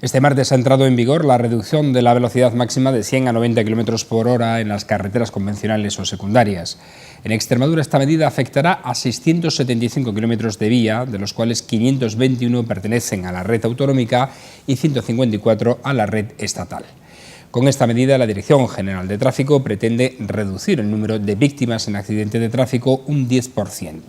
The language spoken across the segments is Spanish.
Este martes ha entrado en vigor la reducción de la velocidad máxima de 100 a 90 km por hora en las carreteras convencionales o secundarias. En Extremadura esta medida afectará a 675 kilómetros de vía, de los cuales 521 pertenecen a la red autonómica y 154 a la red estatal. Con esta medida, la Dirección General de Tráfico pretende reducir el número de víctimas en accidentes de tráfico un 10%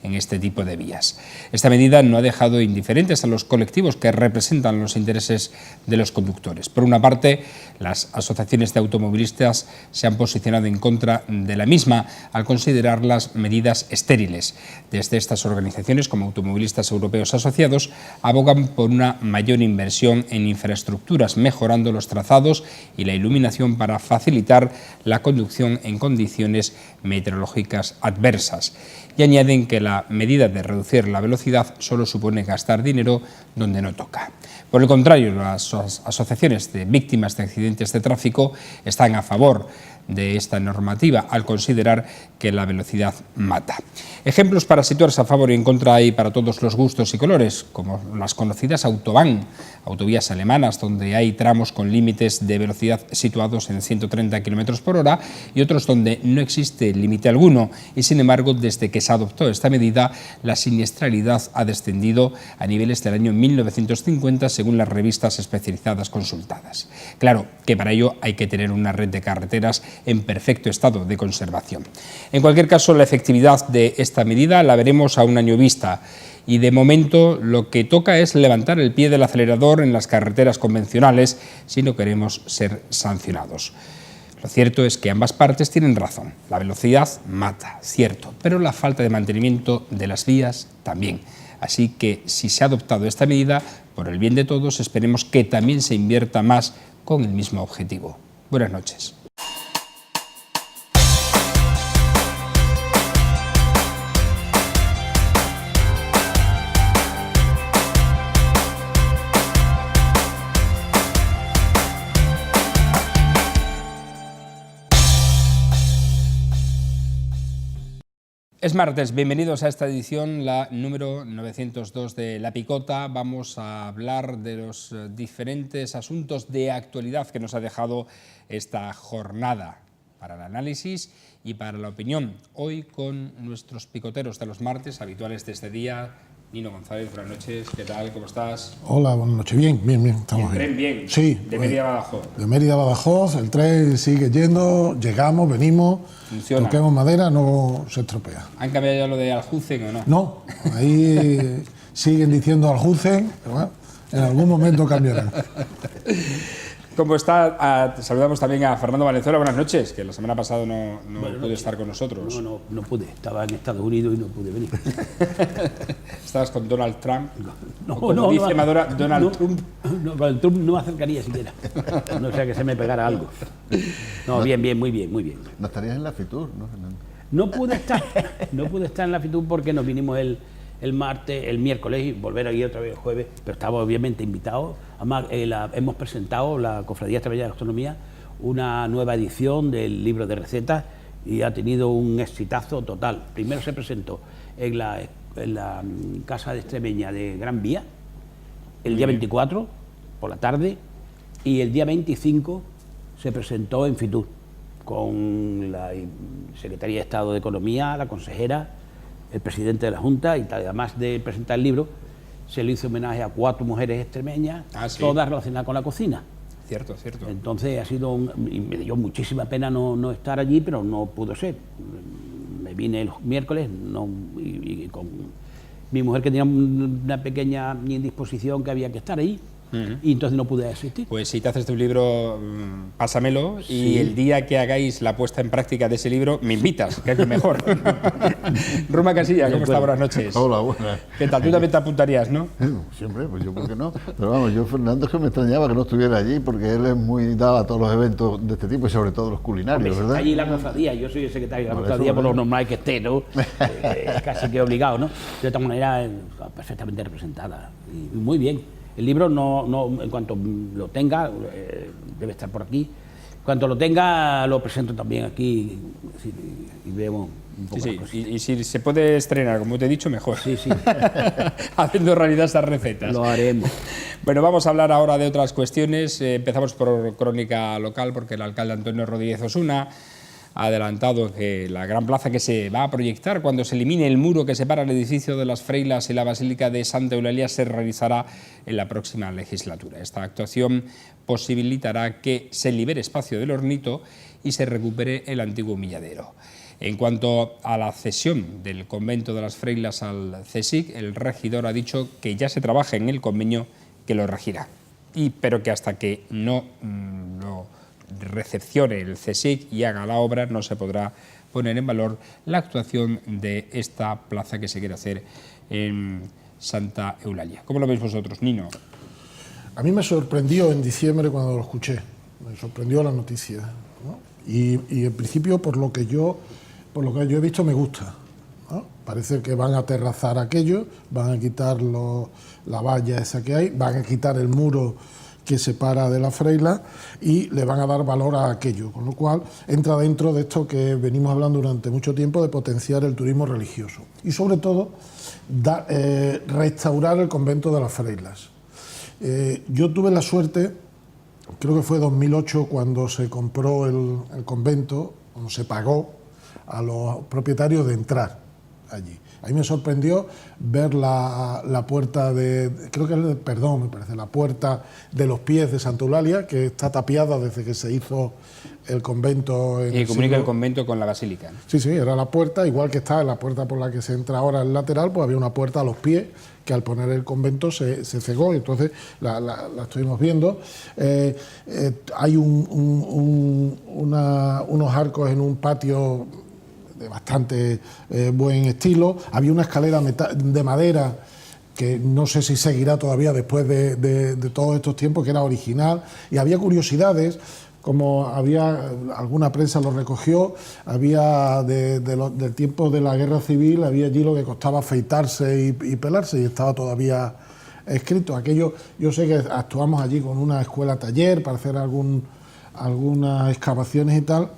en este tipo de vías. Esta medida no ha dejado indiferentes a los colectivos que representan los intereses de los conductores. Por una parte, las asociaciones de automovilistas se han posicionado en contra de la misma al considerar las medidas estériles. Desde estas organizaciones, como Automovilistas Europeos Asociados, abogan por una mayor inversión en infraestructuras, mejorando los trazados y la iluminación para facilitar la conducción en condiciones meteorológicas adversas. Y añaden que la medida de reducir la velocidad solo supone gastar dinero donde no toca. Por el contrario, las asociaciones de víctimas de accidentes de tráfico están a favor de esta normativa al considerar que la velocidad mata. Ejemplos para situarse a favor y en contra hay para todos los gustos y colores, como las conocidas autobahn, autovías alemanas, donde hay tramos con límites de velocidad situados en 130 km por hora y otros donde no existe límite alguno y, sin embargo, desde que se adoptó esta medida, la siniestralidad ha descendido a niveles del año 1950 según las revistas especializadas consultadas. Claro que para ello hay que tener una red de carreteras en perfecto estado de conservación. En cualquier caso, la efectividad de esta medida la veremos a un año vista y de momento lo que toca es levantar el pie del acelerador en las carreteras convencionales si no queremos ser sancionados. Lo cierto es que ambas partes tienen razón. La velocidad mata, cierto, pero la falta de mantenimiento de las vías también. Así que si se ha adoptado esta medida, por el bien de todos, esperemos que también se invierta más con el mismo objetivo. Buenas noches. Es martes, bienvenidos a esta edición, la número 902 de La Picota. Vamos a hablar de los diferentes asuntos de actualidad que nos ha dejado esta jornada para el análisis y para la opinión. Hoy con nuestros picoteros de los martes, habituales de este día. Nino González, buenas noches, ¿qué tal? ¿Cómo estás? Hola, buenas noches, bien, estamos bien. ¿El tren bien? Sí. ¿De Mérida a Badajoz? De Mérida a Badajoz, el tren sigue yendo, llegamos, venimos, funciona. Toquemos madera, no se estropea. ¿Han cambiado ya lo de Aljucen o no? No, ahí siguen diciendo Aljucen, pero bueno, en algún momento cambiarán. ¿Cómo está? Saludamos también a Fernando Valenzuela, buenas noches, que la semana pasada no pudo estar con nosotros. No pude, estaba en Estados Unidos y no pude venir. ¿Estabas con Donald Trump? No, dice Maduro, Donald Trump. Donald Trump no me acercaría siquiera, no sea que se me pegara algo. No, bien, muy bien. ¿No estarías en la FITUR, no, Fernando? No pude estar en la FITUR porque nos vinimos el martes, el miércoles y volver aquí otra vez el jueves, pero estaba obviamente invitados. Además, hemos presentado, la Cofradía Extremeña de Gastronomía, una nueva edición del libro de recetas y ha tenido un exitazo total. Primero se presentó en la Casa de Extremeña de Gran Vía, el día 24 por la tarde, y el día 25 se presentó en FITUR, con la Secretaría de Estado de Economía, la consejera, el presidente de la Junta, y además de presentar el libro, se le hizo homenaje a 4 mujeres extremeñas, ¿sí? Todas relacionadas con la cocina. Cierto. Entonces ha sido y me dio muchísima pena no estar allí, pero no pudo ser. Me vine el miércoles y con mi mujer, que tenía una pequeña indisposición, que había que estar ahí. Y entonces no pude asistir. Pues si te haces de un libro, pásamelo, sí. Y el día que hagáis la puesta en práctica de ese libro, me invitas, que es lo mejor. Ruma Casilla, ¿cómo está? Buenas noches. Hola, buenas. ¿Qué tal? Tú también te apuntarías, ¿no? Siempre, pues yo, ¿por qué no? Pero vamos, yo, Fernando, es que me extrañaba que no estuviera allí, porque él es muy dado a todos los eventos de este tipo y sobre todo los culinarios, ¿verdad? Allí la cofradía, yo soy el secretario de la cofradía, por lo normal que esté, ¿no? Casi que obligado, ¿no? De esta manera, perfectamente representada y muy bien. El libro, en cuanto lo tenga, debe estar por aquí, Cuando lo tenga, lo presento también aquí y vemos un poco. Sí, y si se puede estrenar, como te he dicho, mejor. Sí, sí. Haciendo realidad estas recetas. Lo haremos. Bueno, vamos a hablar ahora de otras cuestiones. Empezamos por crónica local, porque el alcalde Antonio Rodríguez Osuna ha adelantado que la gran plaza que se va a proyectar cuando se elimine el muro que separa el edificio de las Freilas y la Basílica de Santa Eulalia se realizará en la próxima legislatura. Esta actuación posibilitará que se libere espacio del Hornito y se recupere el antiguo humilladero. En cuanto a la cesión del convento de las Freilas al CSIC, el regidor ha dicho que ya se trabaja en el convenio que lo regirá, pero que hasta que no lo recepcione el CSIC y haga la obra no se podrá poner en valor la actuación de esta plaza que se quiere hacer en Santa Eulalia. ¿Cómo lo veis vosotros, Nino? A mí me sorprendió en diciembre cuando lo escuché, me sorprendió la noticia, ¿no? Y en principio por lo que yo he visto me gusta, ¿no? Parece que van a aterrazar aquello, van a quitar la valla esa que hay, van a quitar el muro que separa de la Freila y le van a dar valor a aquello, con lo cual entra dentro de esto que venimos hablando durante mucho tiempo de potenciar el turismo religioso y sobre todo restaurar el convento de las Freilas. Yo tuve la suerte, creo que fue 2008 cuando se compró el convento, cuando se pagó a los propietarios de entrar allí. A mí me sorprendió ver la puerta la puerta de los pies de Santa Eulalia, que está tapiada desde que se hizo el convento. Y comunica el convento con la basílica, ¿no? Sí, era la puerta, igual que está la puerta por la que se entra ahora el lateral, pues había una puerta a los pies que al poner el convento se cegó, y entonces la estuvimos viendo. Hay unos arcos en un patio de bastante buen estilo. Había una escalera de madera que no sé si seguirá todavía después de todos estos tiempos, que era original, y había curiosidades, como había, alguna prensa lo recogió, había del tiempo de la guerra civil, había allí lo que costaba afeitarse y pelarse, y estaba todavía escrito. Aquello, yo sé que actuamos allí con una escuela taller para hacer algunas excavaciones y tal,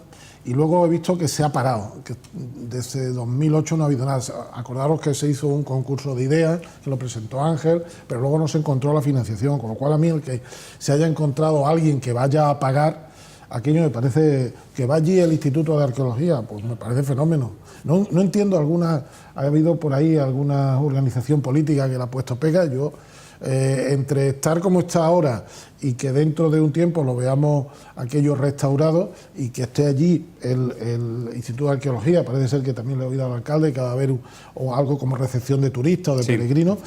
y luego he visto que se ha parado, que desde 2008 no ha habido nada. Acordaros que se hizo un concurso de ideas, que lo presentó Ángel, pero luego no se encontró la financiación, con lo cual a mí el que se haya encontrado alguien que vaya a pagar aquello me parece, que va allí el Instituto de Arqueología, pues me parece fenómeno. No entiendo ha habido por ahí alguna organización política que le ha puesto pega. Yo, entre estar como está ahora y que dentro de un tiempo lo veamos aquello restaurado y que esté allí el Instituto de Arqueología, parece ser que también le he oído al alcalde que va a haber algo como recepción de turistas o de peregrinos,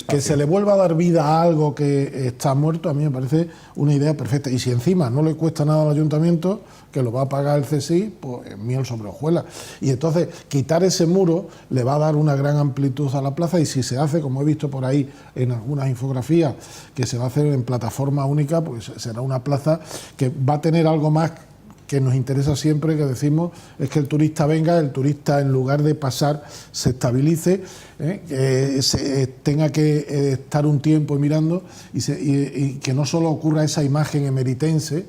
que se le vuelva a dar vida a algo que está muerto, a mí me parece una idea perfecta. Y si encima no le cuesta nada al ayuntamiento, que lo va a pagar el CSI, pues miel sobre hojuelas. Y entonces quitar ese muro le va a dar una gran amplitud a la plaza, y si se hace, como he visto por ahí en algunas infografías, que se va a hacer en plataforma única, pues será una plaza que va a tener algo más que nos interesa siempre, que decimos, es que el turista venga, el turista en lugar de pasar se estabilice, que tenga que estar un tiempo mirando y que no solo ocurra esa imagen emeritense,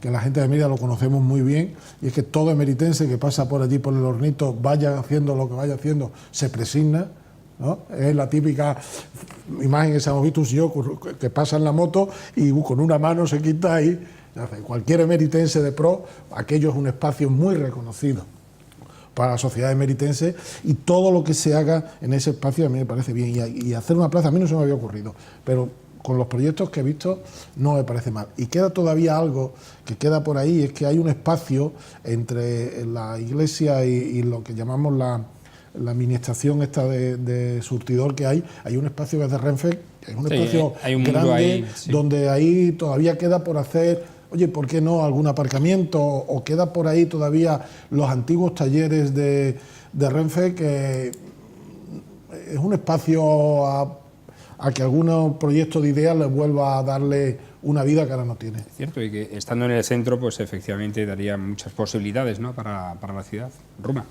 que la gente de Mérida lo conocemos muy bien, y es que todo emeritense que pasa por allí, por el Hornito, vaya haciendo lo que vaya haciendo, se presigna, ¿no? Es la típica imagen que hemos visto, un señor que pasa en la moto y con una mano se quita ahí. Cualquier emeritense de pro, aquello es un espacio muy reconocido para la sociedad emeritense, y todo lo que se haga en ese espacio a mí me parece bien. Y hacer una plaza a mí no se me había ocurrido, pero con los proyectos que he visto no me parece mal. Y queda todavía algo que queda por ahí, es que hay un espacio entre la iglesia y lo que llamamos la administración esta de surtidor que hay un espacio que es de Renfe, es un espacio grande ahí, donde ahí todavía queda por hacer, oye, ¿por qué no algún aparcamiento? O queda por ahí todavía los antiguos talleres de Renfe, que es un espacio a que algunos proyectos de ideas les vuelva a darle una vida que ahora no tiene. Cierto, y que estando en el centro, pues efectivamente daría muchas posibilidades, ¿no?, para la ciudad. Ruma.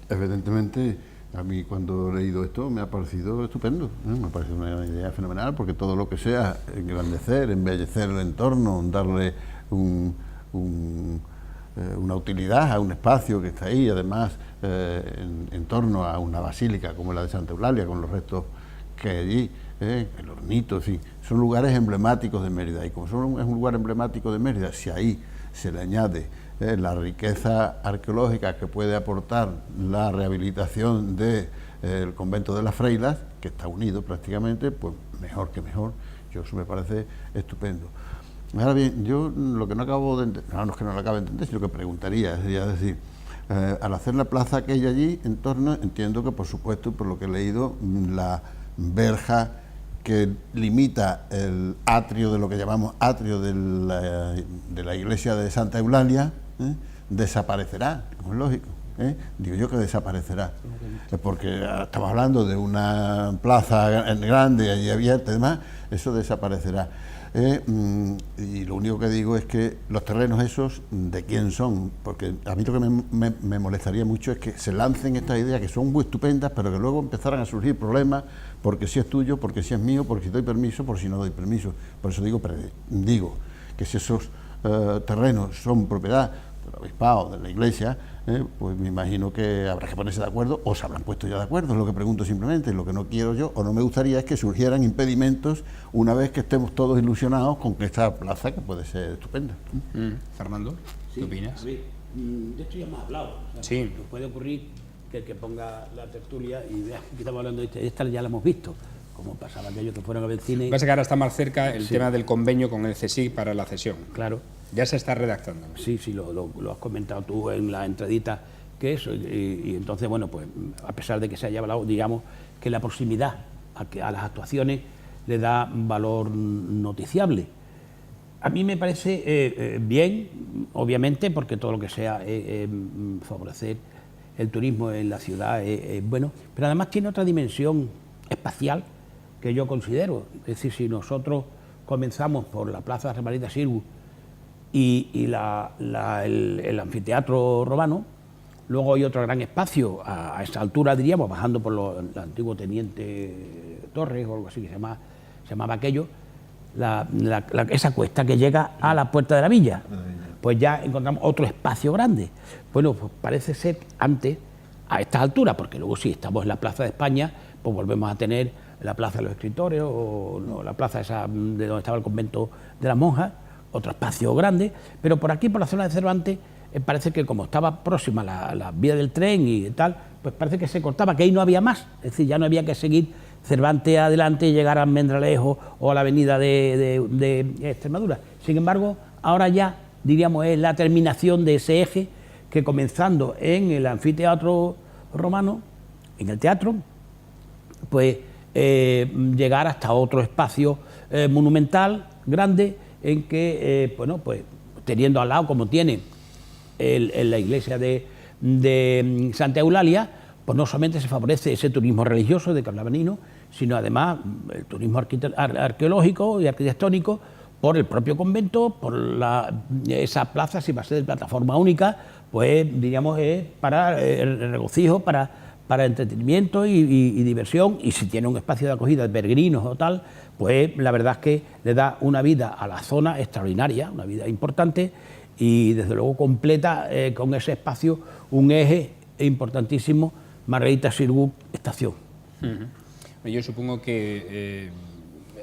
Evidentemente, A mí cuando he leído esto me ha parecido estupendo, me ha parecido una idea fenomenal, porque todo lo que sea engrandecer, embellecer el entorno, darle una utilidad a un espacio que está ahí, además en torno a una basílica como la de Santa Eulalia, con los restos que hay allí, el hornito, en fin, son lugares emblemáticos de Mérida, y como es un lugar emblemático de Mérida, si ahí se le añade la riqueza arqueológica que puede aportar la rehabilitación del convento de las Freilas, que está unido prácticamente, pues mejor que mejor. Eso me parece estupendo. Ahora bien, yo lo que no acabo de entender, no es que no lo acabe de entender, sino que preguntaría, es decir, al hacer la plaza aquella allí en torno, entiendo que por supuesto, por lo que he leído, la verja que limita el atrio, de lo que llamamos atrio de la iglesia de Santa Eulalia, desaparecerá, como es lógico. Digo yo que desaparecerá, porque estamos hablando de una plaza grande y abierta y demás, eso desaparecerá. Y lo único que digo es que los terrenos esos, ¿de quién son? Porque a mí lo que me molestaría mucho es que se lancen estas ideas que son muy estupendas, pero que luego empezaran a surgir problemas, porque si es tuyo, porque si es mío, porque si doy permiso, por si no doy permiso. Por eso digo que si esos terrenos son propiedad del obispado, de la iglesia, pues me imagino que habrá que ponerse de acuerdo, o se habrán puesto ya de acuerdo, es lo que pregunto simplemente. Lo que no quiero yo, o no me gustaría, es que surgieran impedimentos una vez que estemos todos ilusionados con que esta plaza, que puede ser estupenda. Fernando, ¿qué opinas? De esto ya hemos hablado. O sea, Sí. puede ocurrir que el que ponga la tertulia y vea que estamos hablando de esta ya la hemos visto, como pasaba aquello que fueron a ver cine. Va a que ahora está más cerca el tema del convenio con el CSIC para la cesión. Claro. Ya se está redactando. Sí, lo has comentado tú en la entradita que eso, y entonces, bueno, pues a pesar de que se haya hablado, digamos que la proximidad a las actuaciones le da valor noticiable. A mí me parece bien, obviamente, porque todo lo que sea favorecer el turismo en la ciudad es bueno, pero además tiene otra dimensión espacial que yo considero. Es decir, si nosotros comenzamos por la Plaza de Margarita Xirgu y el anfiteatro romano, luego hay otro gran espacio a esa altura, diríamos, bajando por el antiguo Teniente Torres o algo así que se llamaba aquello, esa cuesta que llega a la puerta de la villa, pues ya encontramos otro espacio grande. Bueno, pues parece ser antes, a estas alturas, porque luego sí, estamos en la Plaza de España, pues volvemos a tener la Plaza de los Escritores o no, la plaza esa de donde estaba el convento de las monjas, otro espacio grande, pero por aquí, por la zona de Cervantes, parece que como estaba próxima la vía del tren y tal, pues parece que se cortaba, que ahí no había más, es decir, ya no había que seguir Cervantes adelante y llegar a Almendralejo o a la avenida de Extremadura. Sin embargo, ahora ya, diríamos, es la terminación de ese eje que, comenzando en el anfiteatro romano, en el teatro, pues llegar hasta otro espacio monumental, grande, en que, bueno, pues teniendo al lado, como tiene la iglesia de Santa Eulalia, pues no solamente se favorece ese turismo religioso de que hablaba Nino, sino además el turismo arqueológico y arquitectónico por el propio convento, por esa plaza, si va a ser de plataforma única, pues diríamos es para el regocijo, para entretenimiento y diversión, y si tiene un espacio de acogida de peregrinos o tal, pues la verdad es que le da una vida a la zona extraordinaria, una vida importante, y desde luego completa con ese espacio un eje importantísimo, Margarita Xirgu estación. Yo supongo que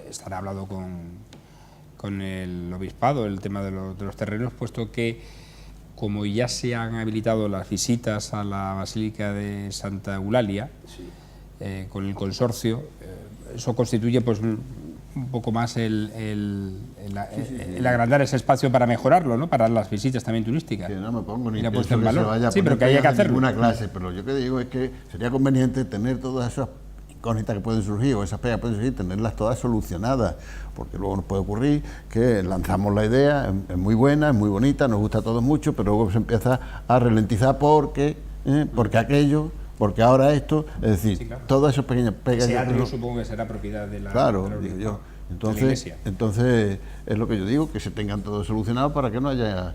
estará hablado con el obispado el tema de los terrenos, puesto que como ya se han habilitado las visitas a la Basílica de Santa Eulalia, sí, con el consorcio, eso constituye pues un poco más el agrandar ese espacio para mejorarlo, ¿no? Para las visitas también turísticas. Que no me pongo ni puesto en valor. Sí, pero que haya que hacerlo. Ninguna clase, pero yo que digo es que sería conveniente tener todas esas incógnitas que pueden surgir o esas pegas que pueden surgir, tenerlas todas solucionadas, porque luego nos puede ocurrir que lanzamos la idea, es muy buena, es muy bonita, nos gusta a todos mucho, pero luego se empieza a ralentizar porque aquello, porque ahora esto, es decir, sí, claro, todas esas pequeñas pegas. Ese atrio supongo que será propiedad de la, claro, de la digo yo. Entonces es lo que yo digo, que se tengan todo solucionado para que no haya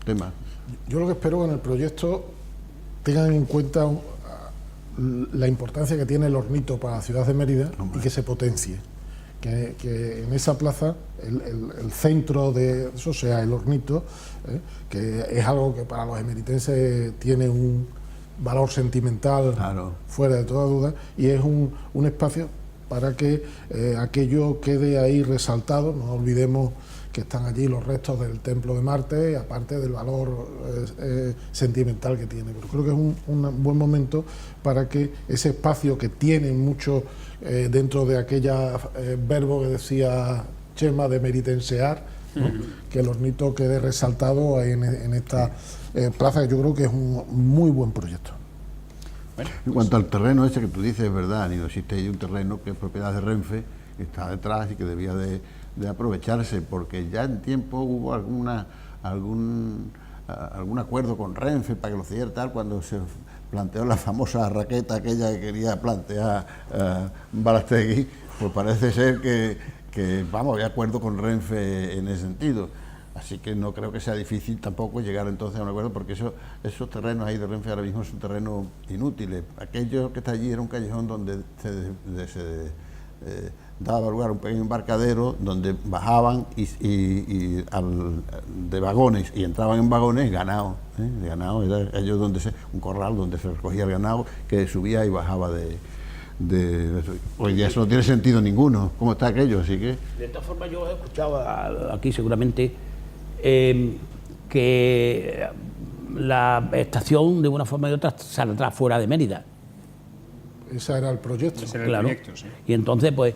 temas. Yo lo que espero que en el proyecto tengan en cuenta la importancia que tiene el Hornito para la ciudad de Mérida y que se potencie. Que en esa plaza el centro de eso sea el Hornito, que es algo que para los emeritenses tiene un valor sentimental fuera de toda duda, y es un espacio para que aquello quede ahí resaltado. No olvidemos que están allí los restos del templo de Marte, aparte del valor sentimental que tiene. Pero creo que es un buen momento para que ese espacio que tiene mucho dentro de aquella verbo que decía Chema de meritensear, ¿no? Que el Hornito quede resaltado en esta plaza, que yo creo que es un muy buen proyecto. Bueno, en cuanto al terreno ese que tú dices, es verdad, no existe ahí un terreno que es propiedad de Renfe, que está detrás y que debía de aprovecharse, porque ya en tiempo hubo algún acuerdo con Renfe para que lo hiciera tal, cuando se planteó la famosa raqueta aquella que quería plantear Balastegui, pues parece ser que vamos, había acuerdo con Renfe en ese sentido. Así que no creo que sea difícil tampoco llegar entonces a un acuerdo, porque esos terrenos ahí de Renfe ahora mismo son terrenos inútiles. Aquello que está allí era un callejón donde se daba lugar a un pequeño embarcadero donde bajaban de vagones y entraban en vagones ganado. Ganado era ellos un corral donde se recogía el ganado que subía y bajaba de hoy día eso no tiene sentido ninguno. ¿Cómo está aquello? Así que de todas formas yo he escuchado aquí seguramente que la estación de una forma u otra saldrá fuera de Mérida. Ese era el proyecto. Ese era el proyecto, sí. Y entonces, pues,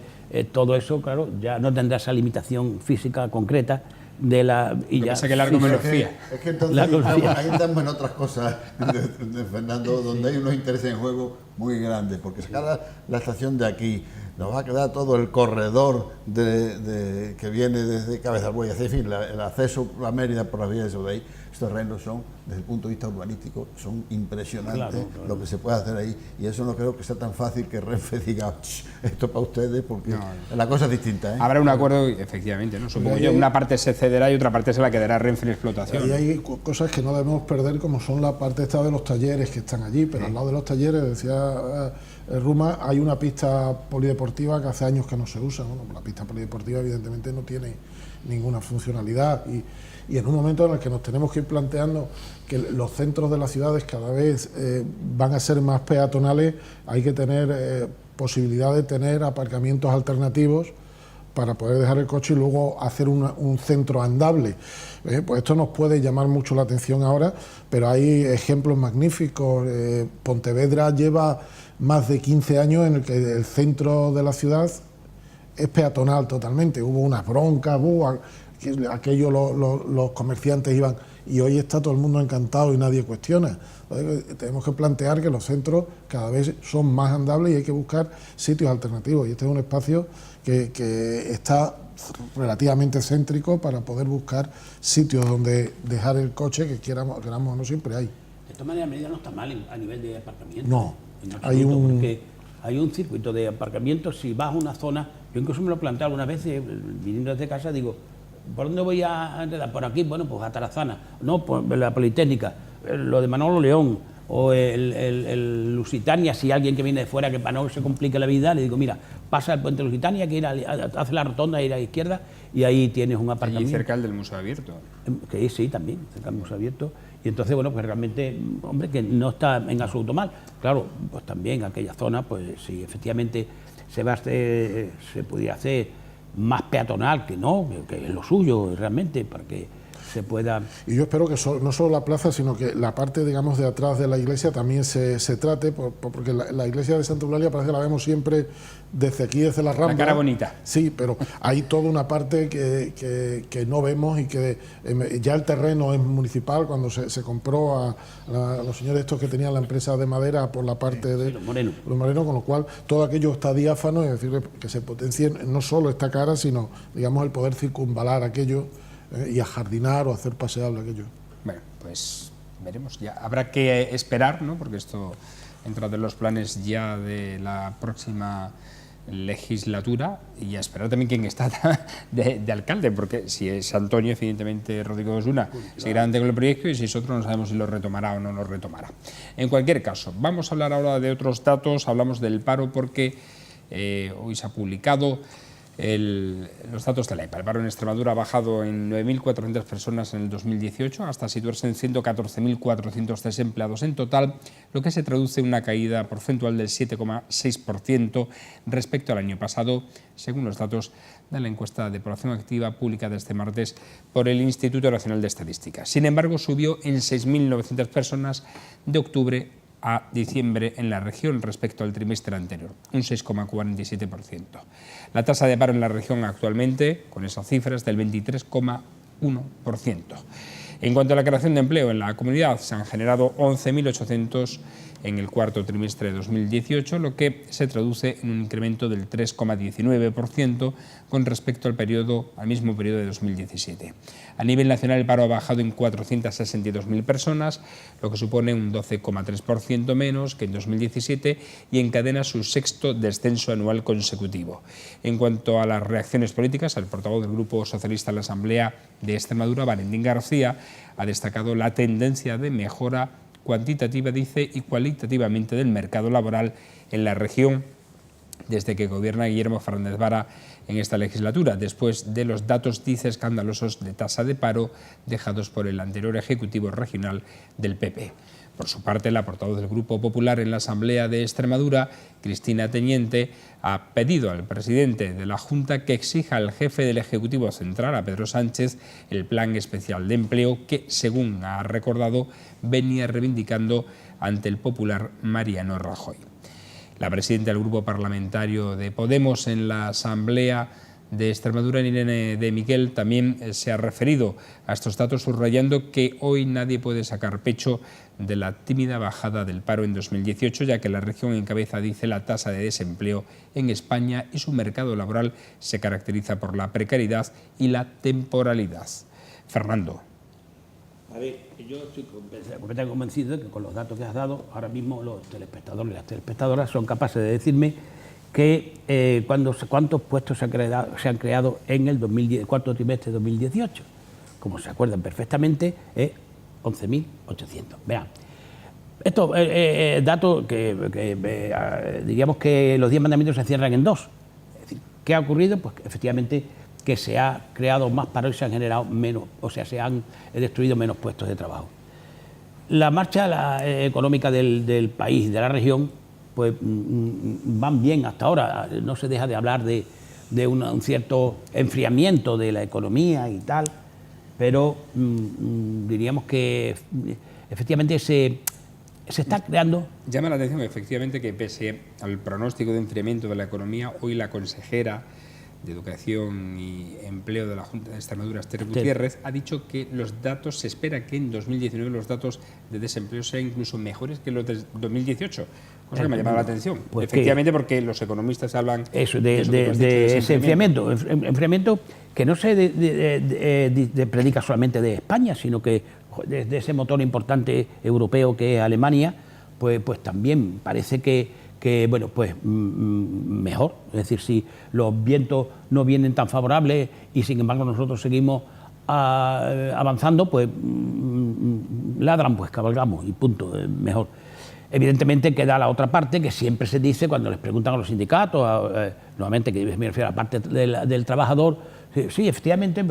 todo eso, claro, ya no tendrá esa limitación física concreta de la... Y ya sé que la argomelofía. Es que entonces ahí estamos en otras cosas, de Fernando, donde hay unos intereses en juego muy grandes, porque sacar la estación de aquí, nos va a quedar todo el corredor que viene desde Cabeza del Buey, en fin, el acceso a Mérida por las vías de Sodeí. Estos terrenos son, desde el punto de vista urbanístico, son impresionantes, claro. Lo que se puede hacer ahí, y eso no creo que sea tan fácil que Renfe diga esto para ustedes, porque la cosa es distinta. Habrá un acuerdo, efectivamente, ¿no? Supongo yo, una parte se cederá y otra parte se la quedará Renfe en explotación. Y hay cosas que no debemos perder, como son la parte esta de los talleres que están allí, pero al lado de los talleres, decía Ruma, hay una pista polideportiva que hace años que no se usa. Bueno, la pista polideportiva evidentemente no tiene ninguna funcionalidad, y en un momento en el que nos tenemos que ir planteando que los centros de las ciudades cada vez van a ser más peatonales, hay que tener posibilidad de tener aparcamientos alternativos para poder dejar el coche y luego hacer un centro andable. Pues esto nos puede llamar mucho la atención ahora, pero hay ejemplos magníficos. Pontevedra lleva más de 15 años en el que el centro de la ciudad es peatonal totalmente. Hubo unas broncas, aquello los comerciantes iban, y hoy está todo el mundo encantado y nadie cuestiona. Entonces, tenemos que plantear que los centros cada vez son más andables y hay que buscar sitios alternativos, y este es un espacio que está relativamente céntrico para poder buscar sitios donde dejar el coche, que queramos o no, siempre hay. De todas maneras, Mérida no está mal a nivel de aparcamiento. No, porque hay un circuito de aparcamiento. Si vas a una zona, yo incluso me lo he planteado algunas veces, viniendo desde casa, digo, ¿por dónde voy a entrar? Por aquí, bueno, pues a Tarazana, no, por la Politécnica, lo de Manolo León, o el Lusitania, si alguien que viene de fuera, que para no se complique la vida, le digo, mira, pasa el puente Lusitania, que hace la rotonda, ir a la izquierda, y ahí tienes un aparcamiento. Y cerca del Museo Abierto. Que sí, también, cerca del Museo Abierto. Y entonces, bueno, pues realmente, hombre, que no está en absoluto mal. Claro, pues también aquella zona, pues si efectivamente se pudiera hacer más peatonal, que no, que es lo suyo realmente, para que se pueda... Y yo espero que no solo la plaza, sino que la parte, digamos, de atrás de la iglesia también se trate, porque la iglesia de Santa Eulalia parece que la vemos siempre desde aquí, desde la Rambla. La cara bonita. Sí, pero hay toda una parte que no vemos, y que ya el terreno es municipal. Cuando se compró a los señores estos que tenían la empresa de madera por la parte de los Morenos, con lo cual todo aquello está diáfano, es decir, que se potencie no solo esta cara, sino, digamos, el poder circunvalar aquello y ajardinar o hacer paseable aquello. Bueno, pues veremos. Ya habrá que esperar, ¿no? Porque esto entra de los planes ya de la próxima legislatura y a esperar también quién está de alcalde, porque si es Antonio, evidentemente Rodrigo Osuna seguirá adelante con el proyecto, y si es otro no sabemos si lo retomará o no lo retomará. En cualquier caso, vamos a hablar ahora de otros datos. Hablamos del paro porque hoy se ha publicado los datos de la EPA. El paro en Extremadura ha bajado en 9.400 personas en el 2018 hasta situarse en 114.400 desempleados en total, lo que se traduce en una caída porcentual del 7,6% respecto al año pasado, según los datos de la encuesta de población activa publicada este martes por el Instituto Nacional de Estadística. Sin embargo, subió en 6.900 personas de octubre a diciembre en la región respecto al trimestre anterior, un 6,47%. La tasa de paro en la región actualmente, con esas cifras, del 23,1%. En cuanto a la creación de empleo en la comunidad, se han generado 11.800 en el cuarto trimestre de 2018, lo que se traduce en un incremento del 3,19% con respecto al mismo periodo de 2017. A nivel nacional, el paro ha bajado en 462.000 personas, lo que supone un 12,3% menos que en 2017 y encadena su sexto descenso anual consecutivo. En cuanto a las reacciones políticas, el portavoz del Grupo Socialista en la Asamblea de Extremadura, Valentín García, ha destacado la tendencia de mejora cuantitativa, dice, y cualitativamente del mercado laboral en la región desde que gobierna Guillermo Fernández Vara en esta legislatura, después de los datos, dice, escandalosos de tasa de paro dejados por el anterior Ejecutivo Regional del PP. Por su parte, la portavoz del Grupo Popular en la Asamblea de Extremadura, Cristina Teniente, ha pedido al presidente de la Junta que exija al jefe del Ejecutivo Central, a Pedro Sánchez, el Plan Especial de Empleo que, según ha recordado, venía reivindicando ante el popular Mariano Rajoy. La presidenta del Grupo Parlamentario de Podemos en la Asamblea de Extremadura, Irene de Miguel, también se ha referido a estos datos, subrayando que hoy nadie puede sacar pecho de la tímida bajada del paro en 2018, ya que la región encabeza, dice, la tasa de desempleo en España y su mercado laboral se caracteriza por la precariedad y la temporalidad. Fernando. A ver, yo estoy completamente convencido de que con los datos que has dado, ahora mismo los telespectadores y las telespectadoras son capaces de decirme que cuántos puestos se han creado en el cuarto trimestre de 2018. Como se acuerdan perfectamente, es 11.800. Vean, esto datos que diríamos que los 10 mandamientos se cierran en dos. Es decir, ¿qué ha ocurrido? Pues efectivamente que se ha creado más paro y se han generado menos, o sea, se han destruido menos puestos de trabajo. La marcha económica del país y de la región pues van bien hasta ahora. No se deja de hablar de un cierto enfriamiento de la economía y tal, pero diríamos que efectivamente se está creando. Llama la atención efectivamente que pese al pronóstico de enfriamiento de la economía, hoy la consejera de Educación y Empleo de la Junta de Extremadura, Esther Gutiérrez, ha dicho que los datos, se espera que en 2019 los datos de desempleo sean incluso mejores que los de 2018, cosa que me ha llamado la atención. Pues efectivamente, porque los economistas hablan eso, de ese enfriamiento que no se predica solamente de España, sino que de ese motor importante europeo que es Alemania, pues también parece que bueno, pues mejor. Es decir, si los vientos no vienen tan favorables y sin embargo nosotros seguimos avanzando, pues ladran, pues cabalgamos y punto, mejor. Evidentemente queda la otra parte que siempre se dice cuando les preguntan a los sindicatos, nuevamente que me refiero a la parte del trabajador, sí, efectivamente,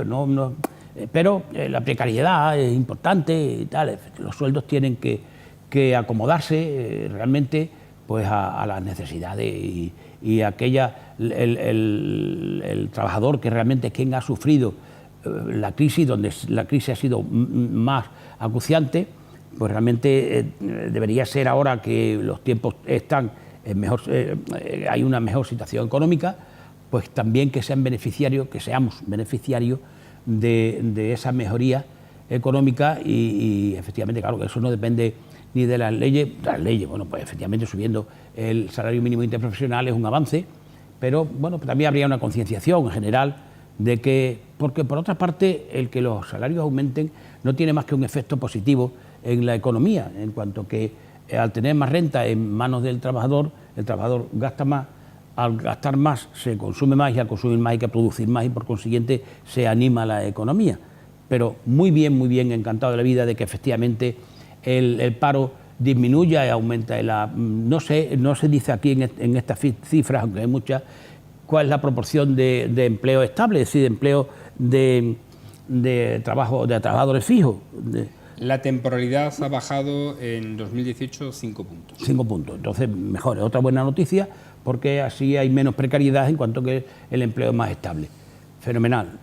pero la precariedad es importante y tal, los sueldos tienen que acomodarse realmente pues a las necesidades y el trabajador que realmente es quien ha sufrido la crisis, donde la crisis ha sido más acuciante, pues realmente debería ser ahora que los tiempos están mejor, hay una mejor situación económica, pues también que seamos beneficiarios de esa mejoría económica y efectivamente, claro, que eso no depende ni de las leyes, bueno, pues efectivamente subiendo el salario mínimo interprofesional es un avance, pero bueno, también habría una concienciación en general de que, porque por otra parte, el que los salarios aumenten no tiene más que un efecto positivo en la economía, en cuanto que al tener más renta en manos del trabajador, el trabajador gasta más al gastar más se consume más y al consumir más hay que producir más y por consiguiente se anima la economía. Pero muy bien, encantado de la vida de que efectivamente el paro disminuya y aumenta. No se dice aquí en estas cifras, aunque hay muchas, cuál es la proporción de empleo estable, es decir, de empleo de trabajadores fijos. La temporalidad ha bajado en 2018 5 puntos. 5 puntos, entonces mejor, es otra buena noticia porque así hay menos precariedad en cuanto que el empleo es más estable. Fenomenal,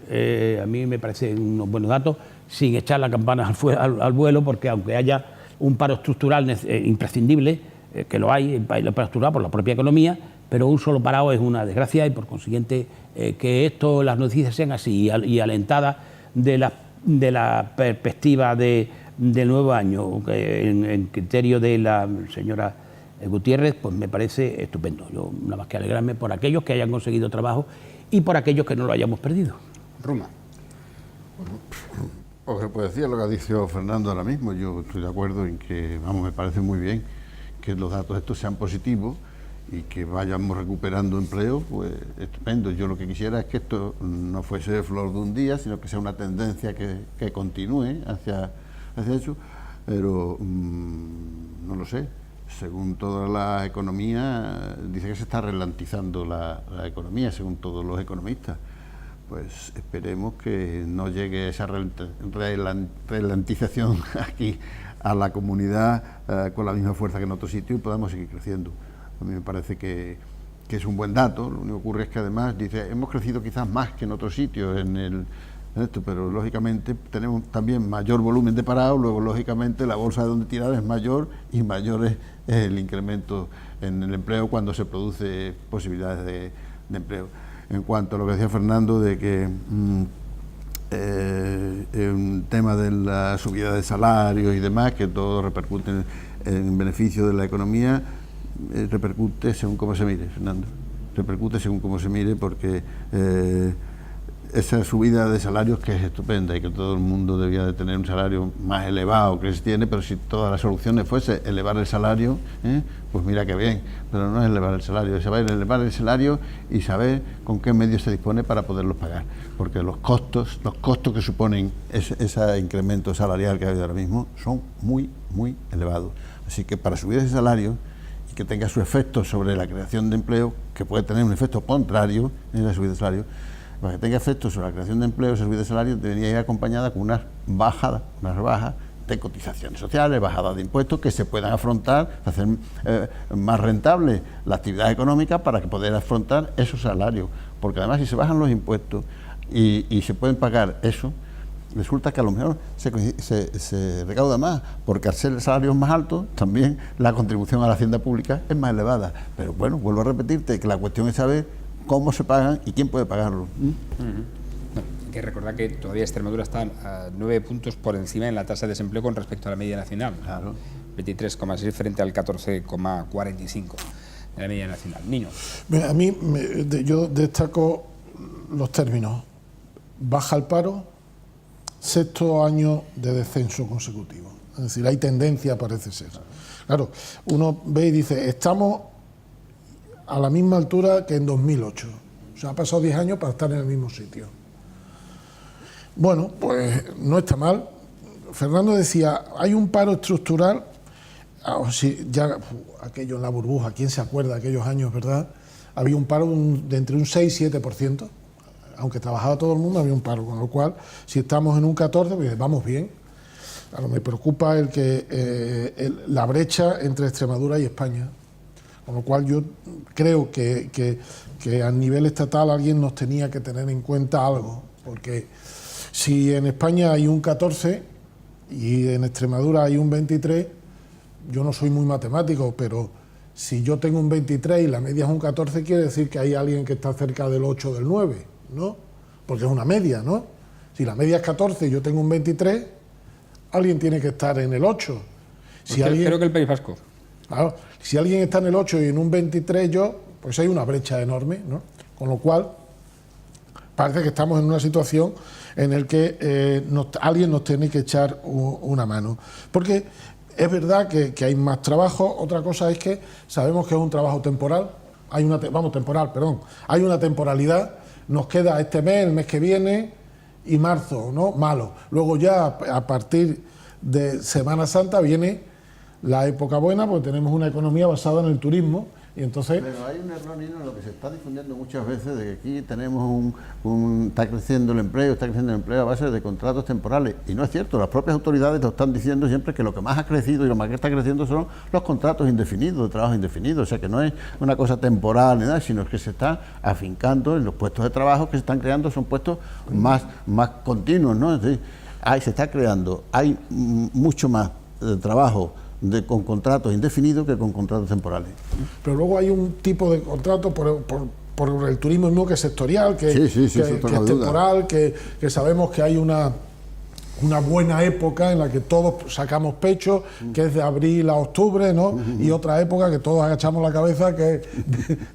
a mí me parecen unos buenos datos, sin echar la campana al vuelo, porque aunque haya un paro estructural imprescindible, que lo hay, el paro estructural por la propia economía, pero un solo parado es una desgracia y por consiguiente que las noticias sean así y alentadas de la perspectiva del nuevo año, en criterio de la señora Gutiérrez, pues me parece estupendo. Yo nada más que alegrarme por aquellos que hayan conseguido trabajo y por aquellos que no lo hayamos perdido. Ruma. Pues decía lo que ha dicho Fernando ahora mismo, yo estoy de acuerdo en que, me parece muy bien que los datos estos sean positivos y que vayamos recuperando empleo, pues estupendo. Yo lo que quisiera es que esto no fuese de flor de un día, sino que sea una tendencia que continúe hacia eso, pero no lo sé. Según toda la economía, dice que se está ralentizando la economía, según todos los economistas. Pues esperemos que no llegue esa ralentización aquí a la comunidad con la misma fuerza que en otros sitios y podamos seguir creciendo. A mí me parece que es un buen dato. Lo único que ocurre es que además dice, hemos crecido quizás más que en otros sitios en esto, pero lógicamente tenemos también mayor volumen de parados, luego lógicamente la bolsa de donde tirar es mayor y mayor es el incremento en el empleo cuando se produce posibilidades de empleo. En cuanto a lo que decía Fernando de que un tema de la subida de salarios y demás, que todo repercute en beneficio de la economía, repercute según cómo se mire, Fernando. Repercute según cómo se mire, porque esa subida de salarios, que es estupenda y que todo el mundo debía de tener un salario más elevado que se tiene, pero si todas las soluciones fuese elevar el salario, pues mira qué bien, pero no es elevar el salario, es saber elevar el salario y saber con qué medios se dispone para poderlos pagar, porque los costos que suponen ese incremento salarial que ha habido ahora mismo son muy elevados. Así que para subir ese salario y que tenga su efecto sobre la creación de empleo, que puede tener un efecto contrario en la subida de salario, para que tenga efecto sobre la creación de empleo, esa subida de salario debería ir acompañada con unas rebajas de cotizaciones sociales, bajadas de impuestos que se puedan afrontar, hacer más rentable la actividad económica para que poder afrontar esos salarios. Porque además si se bajan los impuestos y se pueden pagar eso, resulta que a lo mejor se recauda más, porque al ser salarios más altos, también la contribución a la hacienda pública es más elevada. Pero bueno, vuelvo a repetirte que la cuestión es saber cómo se pagan y quién puede pagarlo. Hay que recordar que todavía Extremadura está a 9 puntos por encima en la tasa de desempleo con respecto a la media nacional. Claro. 23,6 frente al 14,45 de la media nacional. Niño. A mí, yo destaco los términos. Baja el paro, sexto año de descenso consecutivo. Es decir, hay tendencia, parece ser. Claro, uno ve y dice, estamos a la misma altura que en 2008. O sea, ha pasado 10 años para estar en el mismo sitio. Bueno, pues no está mal. Fernando decía, hay un paro estructural. Aquello en la burbuja, ¿quién se acuerda de aquellos años, verdad? Había un paro de entre un 6 y 7%. Aunque trabajaba todo el mundo, había un paro. Con lo cual, si estamos en un 14, pues vamos bien. Claro, me preocupa la brecha entre Extremadura y España. Con lo cual yo creo que a nivel estatal alguien nos tenía que tener en cuenta algo, porque si en España hay un 14 y en Extremadura hay un 23, yo no soy muy matemático, pero si yo tengo un 23 y la media es un 14, quiere decir que hay alguien que está cerca del 8 o del 9, ¿no? Porque es una media, ¿no? Si la media es 14 y yo tengo un 23, alguien tiene que estar en el 8. Creo que el País Vasco. Claro, si alguien está en el 8 y en un 23 pues hay una brecha enorme, ¿no? Con lo cual, parece que estamos en una situación en la que alguien nos tiene que echar una mano. Porque es verdad que hay más trabajo, otra cosa es que sabemos que es un trabajo temporal, temporal, perdón. Hay una temporalidad, nos queda este mes, el mes que viene y marzo, ¿no? Malo. Luego ya a partir de Semana Santa viene la época buena, porque tenemos una economía basada en el turismo. Y entonces... Pero hay un error, Nino, en lo que se está difundiendo muchas veces, de que aquí tenemos está creciendo el empleo a base de contratos temporales. Y no es cierto, las propias autoridades lo están diciendo siempre, que lo que más ha crecido y lo más que está creciendo son los contratos indefinidos, de trabajo indefinido. O sea, que no es una cosa temporal ni nada, sino que se está afincando en los puestos de trabajo que se están creando, son puestos más continuos, ¿no? Es decir, se está creando, hay mucho más trabajo con contratos indefinidos que con contratos temporales. Pero luego hay un tipo de contrato por el turismo mismo, que es sectorial, que es temporal, que sabemos que hay una buena época en la que todos sacamos pecho, que es de abril a octubre, ¿no? Y otra época que todos agachamos la cabeza, que es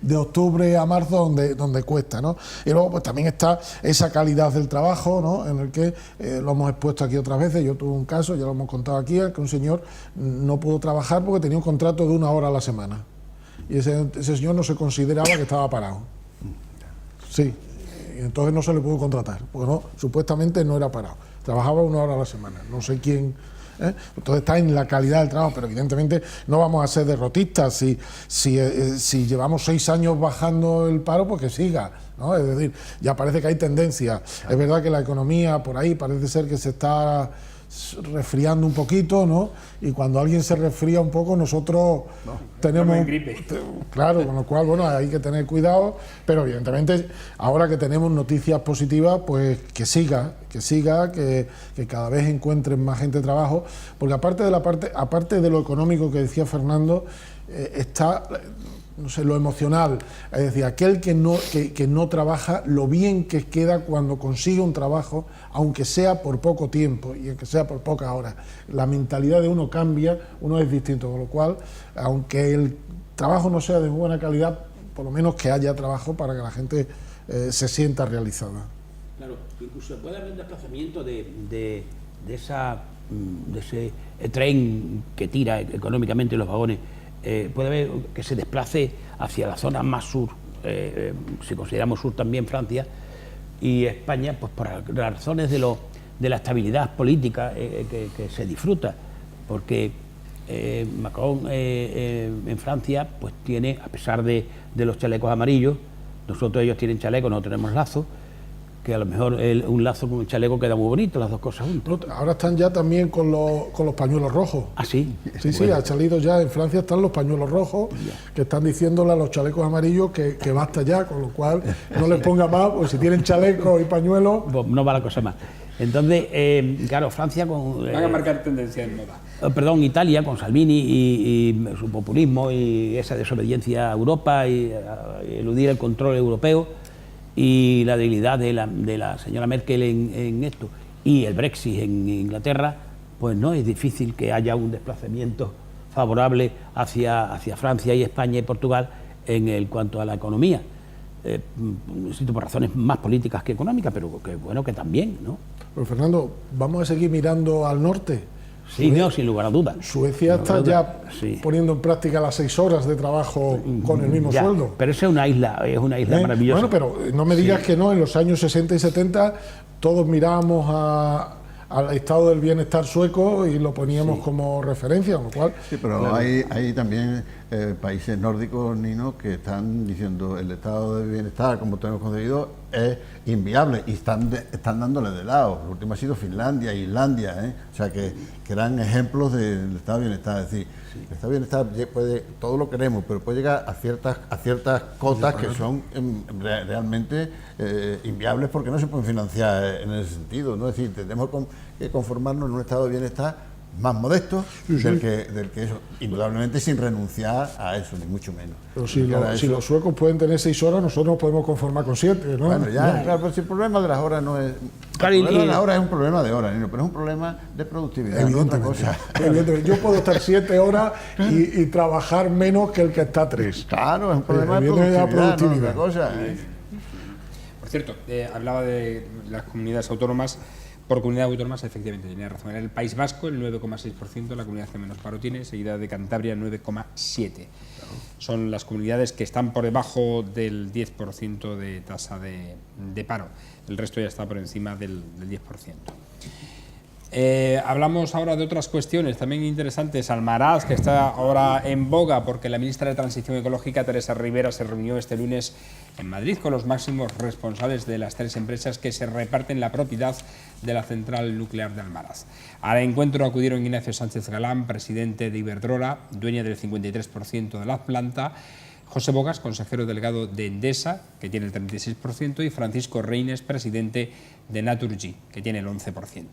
de octubre a marzo, donde cuesta, ¿no? Y luego pues también está esa calidad del trabajo, ¿no? En el que lo hemos expuesto aquí otras veces. Yo tuve un caso, ya lo hemos contado aquí, que un señor no pudo trabajar porque tenía un contrato de 1 hora a la semana. Y ese señor no se consideraba que estaba parado. Sí, y entonces no se le pudo contratar, porque supuestamente no era parado. Trabajaba 1 hora a la semana, no sé quién. Entonces está en la calidad del trabajo, pero evidentemente no vamos a ser derrotistas. Si llevamos 6 años bajando el paro, pues que siga, ¿no? Es decir, ya parece que hay tendencia. Es verdad que la economía por ahí parece ser que se está resfriando un poquito, ¿no? Y cuando alguien se resfría un poco, nosotros tenemos gripe. Claro, con lo cual, bueno, hay que tener cuidado, pero evidentemente ahora que tenemos noticias positivas, pues que siga, que cada vez encuentren más gente de trabajo, porque aparte de lo económico que decía Fernando, está, no sé, lo emocional. Es decir, aquel que no trabaja, lo bien que queda cuando consigue un trabajo, aunque sea por poco tiempo y aunque sea por pocas horas. La mentalidad de uno cambia, uno es distinto, con lo cual, aunque el trabajo no sea de buena calidad, por lo menos que haya trabajo para que la gente se sienta realizada. Claro, incluso puede haber un desplazamiento de ese tren que tira económicamente los vagones. Puede haber que se desplace hacia la zona más sur, si consideramos sur también Francia y España, pues por las razones de la estabilidad política que se disfruta, porque Macron en Francia pues tiene, a pesar de los chalecos amarillos, ellos tienen chalecos, nosotros tenemos lazos, que a lo mejor un lazo con un chaleco queda muy bonito, las dos cosas juntas. Ahora están ya también con los pañuelos rojos. ¿Ah, sí? Sí, bueno. Ha salido ya, en Francia están los pañuelos rojos, que están diciéndole a los chalecos amarillos que basta ya, con lo cual no les ponga más, pues si tienen chalecos y pañuelos... Pues no va la cosa más. Entonces, claro, Francia con... van a marcar tendencia en moda. Italia con Salvini y su populismo y esa desobediencia a Europa y eludir el control europeo, y la debilidad de la señora Merkel en esto, y el Brexit en Inglaterra, pues no es difícil que haya un desplazamiento favorable hacia Francia y España y Portugal en cuanto a la economía. Por razones más políticas que económicas, pero que bueno, que también, ¿no? Pero Fernando, vamos a seguir mirando al norte. Sí, no, sin lugar a dudas. Suecia está ya poniendo en práctica las 6 horas de trabajo con el mismo sueldo. Pero eso es una isla maravillosa. Bueno, pero no me digas que no, en los años 60 y 70 todos mirábamos al estado del bienestar sueco y lo poníamos como referencia, con lo cual... Sí, pero claro, hay también países nórdicos, Nino, que están diciendo el estado de bienestar, como tenemos concebido, es inviable y están dándole de lado. El último ha sido Finlandia, Islandia, o sea que eran ejemplos del estado de bienestar. Es decir, el estado de bienestar todo lo queremos, pero puede llegar a ciertas cotas que son realmente inviables porque no se pueden financiar en ese sentido, ¿no? Es decir, tenemos que conformarnos en un estado de bienestar más modesto del que eso, indudablemente sin renunciar a eso, ni mucho menos. Pero si los suecos pueden tener 6 horas, nosotros nos podemos conformar con 7, ¿no? Bueno, ya, claro, pero si el problema de las horas no es... El problema de las horas es un problema de horas, pero es un problema de productividad, no otra cosa. Yo puedo estar 7 horas y trabajar menos que el que está 3. Claro, es un problema de productividad, no otra cosa. Por cierto, hablaba de las comunidades autónomas. Por comunidad autónomas, efectivamente, tiene razón. Era el País Vasco, el 9,6%, la comunidad que menos paro tiene, seguida de Cantabria, 9,7%. Son las comunidades que están por debajo del 10% de tasa de paro. El resto ya está por encima del 10%. Hablamos ahora de otras cuestiones también interesantes. Almaraz, que está ahora en boga porque la ministra de Transición Ecológica, Teresa Rivera, se reunió este lunes en Madrid con los máximos responsables de las 3 empresas que se reparten la propiedad de la central nuclear de Almaraz. Al encuentro acudieron Ignacio Sánchez Galán, presidente de Iberdrola, dueña del 53% de la planta, José Bogas, consejero delegado de Endesa, que tiene el 36%, y Francisco Reines, presidente de Naturgy, que tiene el 11%.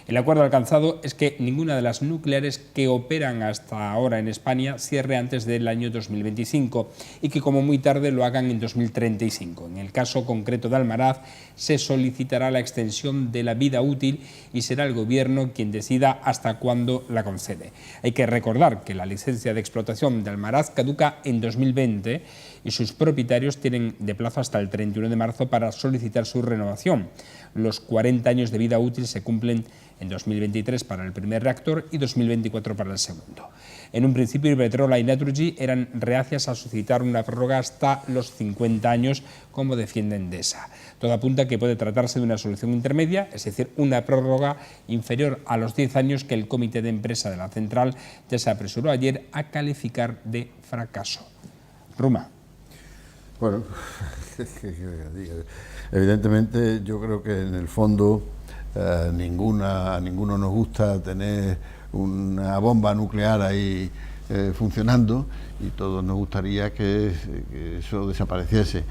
El acuerdo alcanzado es que ninguna de las nucleares que operan hasta ahora en España cierre antes del año 2025 y que como muy tarde lo hagan en 2035. En el caso concreto de Almaraz se solicitará la extensión de la vida útil y será el Gobierno quien decida hasta cuándo la concede. Hay que recordar que la licencia de explotación de Almaraz caduca en 2020 y sus propietarios tienen de plazo hasta el 31 de marzo para solicitar su renovación. Los 40 años de vida útil se cumplen en 2023 para el primer reactor y 2024 para el segundo. En un principio, Iberdrola y Naturgy eran reacias a solicitar una prórroga hasta los 50 años, como defiende Endesa. Todo apunta a que puede tratarse de una solución intermedia, es decir, una prórroga inferior a los 10 años que el comité de empresa de la central ya se apresuró ayer a calificar de fracaso. Ruma. Bueno, evidentemente yo creo que en el fondo a ninguno nos gusta tener una bomba nuclear ahí funcionando y todos nos gustaría que eso desapareciese.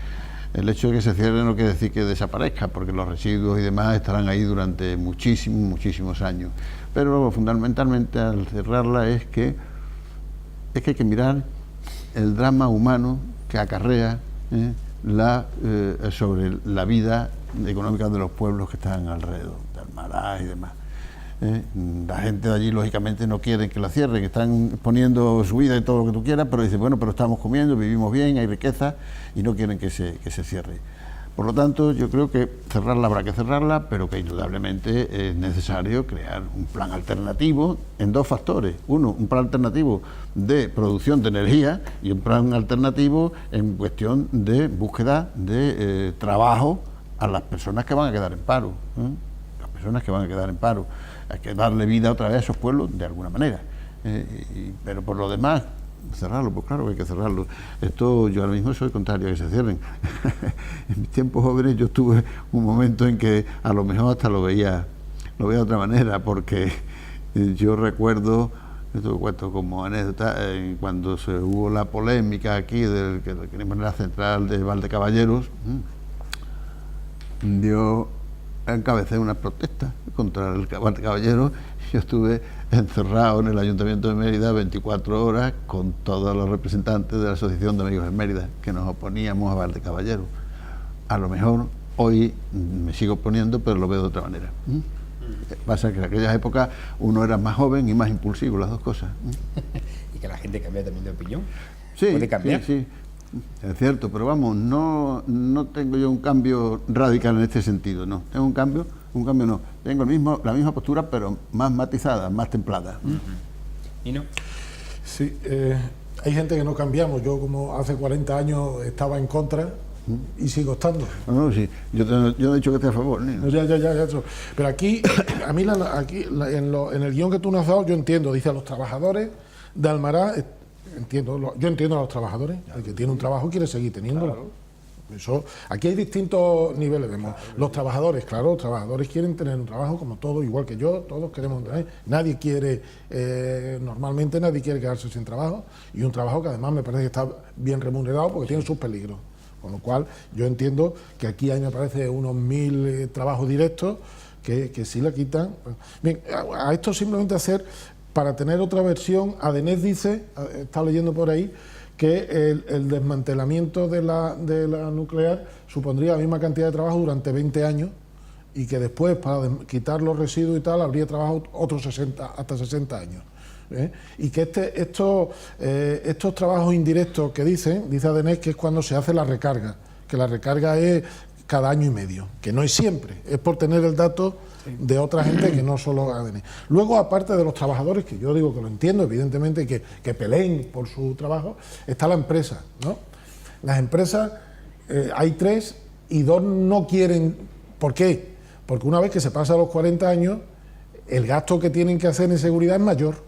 El hecho de que se cierre no quiere decir que desaparezca, porque los residuos y demás estarán ahí durante muchísimos años. Pero fundamentalmente al cerrarla es que hay que mirar el drama humano que acarrea sobre la vida económica de los pueblos que están alrededor, de Almaraz y demás. La gente de allí lógicamente no quiere que la cierren, están poniendo su vida y todo lo que tú quieras, pero dicen, bueno, pero estamos comiendo, vivimos bien, hay riqueza y no quieren que se cierre. Por lo tanto, yo creo que cerrarla habrá que cerrarla, pero que indudablemente es necesario crear un plan alternativo en 2 factores. Uno, un plan alternativo de producción de energía y un plan alternativo en cuestión de búsqueda de trabajo a las personas que van a quedar en paro. Las personas que van a quedar en paro. Hay que darle vida otra vez a esos pueblos de alguna manera. Pero por lo demás, cerrarlo, pues claro que hay que cerrarlo. Esto, yo ahora mismo soy contrario a que se cierren. En mis tiempos jóvenes yo tuve un momento en que a lo mejor hasta lo veía de otra manera, porque yo recuerdo, esto lo cuento como anécdota, cuando se hubo la polémica aquí de que queríamos la central de Valdecaballeros, yo encabecé una protesta contra el Valdecaballeros. Yo estuve encerrado en el Ayuntamiento de Mérida 24 horas con todos los representantes de la Asociación de Amigos de Mérida que nos oponíamos a Valdecaballeros. A lo mejor hoy me sigo oponiendo, pero lo veo de otra manera. Pasa que en aquellas épocas uno era más joven y más impulsivo, las dos cosas. Y que la gente cambia también de opinión. Sí, ¿puede cambiar? Sí, es cierto, pero vamos, no tengo yo un cambio radical en este sentido, no. Tengo un cambio no. Tengo la misma postura, pero más matizada, más templada. ¿Y no? Sí, hay gente que no cambiamos. Yo, como hace 40 años estaba en contra y sigo estando. No, sí. Yo no he dicho que esté a favor. No, ya. Pero aquí, a mí, en el guión que tú nos has dado, yo entiendo, dice a los trabajadores de Almaraz, yo entiendo a los trabajadores, el que tiene un trabajo quiere seguir teniéndolo. Claro. Eso, aquí hay distintos niveles. Los trabajadores, claro, los trabajadores quieren tener un trabajo como todos, igual que yo, todos queremos tener. Nadie quiere, normalmente nadie quiere quedarse sin trabajo, y un trabajo que además me parece que está bien remunerado porque tiene sus peligros. Con lo cual, yo entiendo que aquí hay, me parece, unos 1000 trabajos directos que sí la quitan. Bien, a esto simplemente hacer, para tener otra versión, Adenés dice, está leyendo por ahí, que el desmantelamiento de la nuclear supondría la misma cantidad de trabajo durante 20 años y que después, para quitar los residuos y tal, habría trabajo otros hasta 60 años. Y que estos trabajos indirectos que dice Adenés, que es cuando se hace la recarga, que la recarga es cada año y medio, que no es siempre, es por tener el dato de otra gente que no solo ADN. Luego, aparte de los trabajadores, que yo digo que lo entiendo, evidentemente, que peleen por su trabajo, está la empresa, ¿no? Las empresas, hay 3 y 2 no quieren. ¿Por qué? Porque una vez que se pasa a los 40 años, el gasto que tienen que hacer en seguridad es mayor.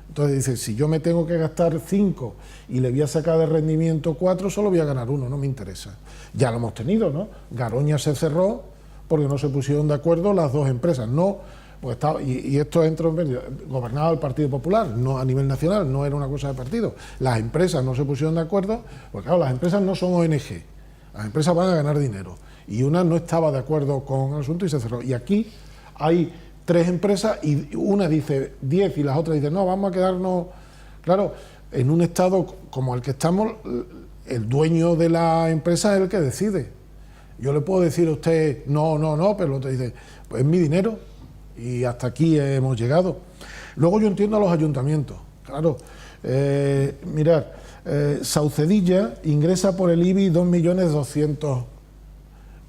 Entonces dice, si yo me tengo que gastar 5 y le voy a sacar de rendimiento 4, solo voy a ganar 1, no me interesa. Ya lo hemos tenido, ¿no? Garoña se cerró porque no se pusieron de acuerdo las 2 empresas, no, pues estaba, y esto entró en medio, gobernaba el Partido Popular, no a nivel nacional, no era una cosa de partido. Las empresas no se pusieron de acuerdo, porque claro, las empresas no son ONG, las empresas van a ganar dinero, y una no estaba de acuerdo con el asunto y se cerró. Y aquí hay 3 empresas y una dice 10 y las otras dicen no, vamos a quedarnos. Claro, en un estado como el que estamos, el dueño de la empresa es el que decide. Yo le puedo decir a usted no, pero el otro dice, pues es mi dinero y hasta aquí hemos llegado. Luego yo entiendo a los ayuntamientos, claro. Mirad, Saucedilla ingresa por el IBI 2.200.000.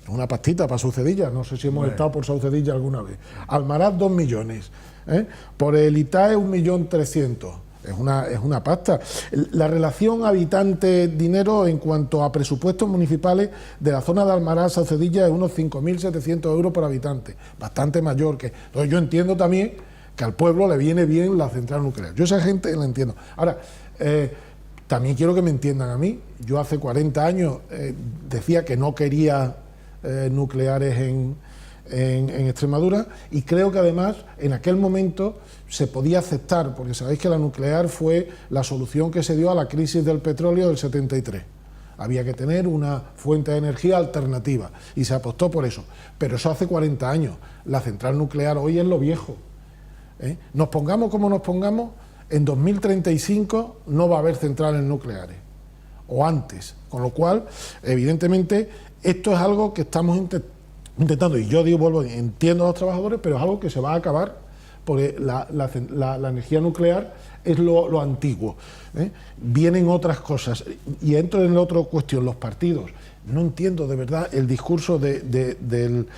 Una pastita para Saucedilla, no sé si hemos estado por Saucedilla alguna vez. Almaraz 2 millones, por el ITAE 1.300.000. Es una pasta. La relación habitante-dinero en cuanto a presupuestos municipales de la zona de Almaraz, Saucedilla, es unos 5.700 euros por habitante, bastante mayor que. Entonces yo entiendo también que al pueblo le viene bien la central nuclear. Yo esa gente la entiendo. Ahora, también quiero que me entiendan a mí. Yo hace 40 años decía que no quería nucleares en Extremadura, y creo que además en aquel momento se podía aceptar, porque sabéis que la nuclear fue la solución que se dio a la crisis del petróleo del 73. Había que tener una fuente de energía alternativa y se apostó por eso, pero eso hace 40 años. La central nuclear hoy es lo viejo. Nos pongamos como nos pongamos, en 2035 no va a haber centrales nucleares, o antes, con lo cual evidentemente esto es algo que estamos intentando, y yo digo, vuelvo, entiendo a los trabajadores, pero es algo que se va a acabar, porque la energía nuclear es lo antiguo. Vienen otras cosas, y entro en la otra cuestión, los partidos. No entiendo de verdad el discurso del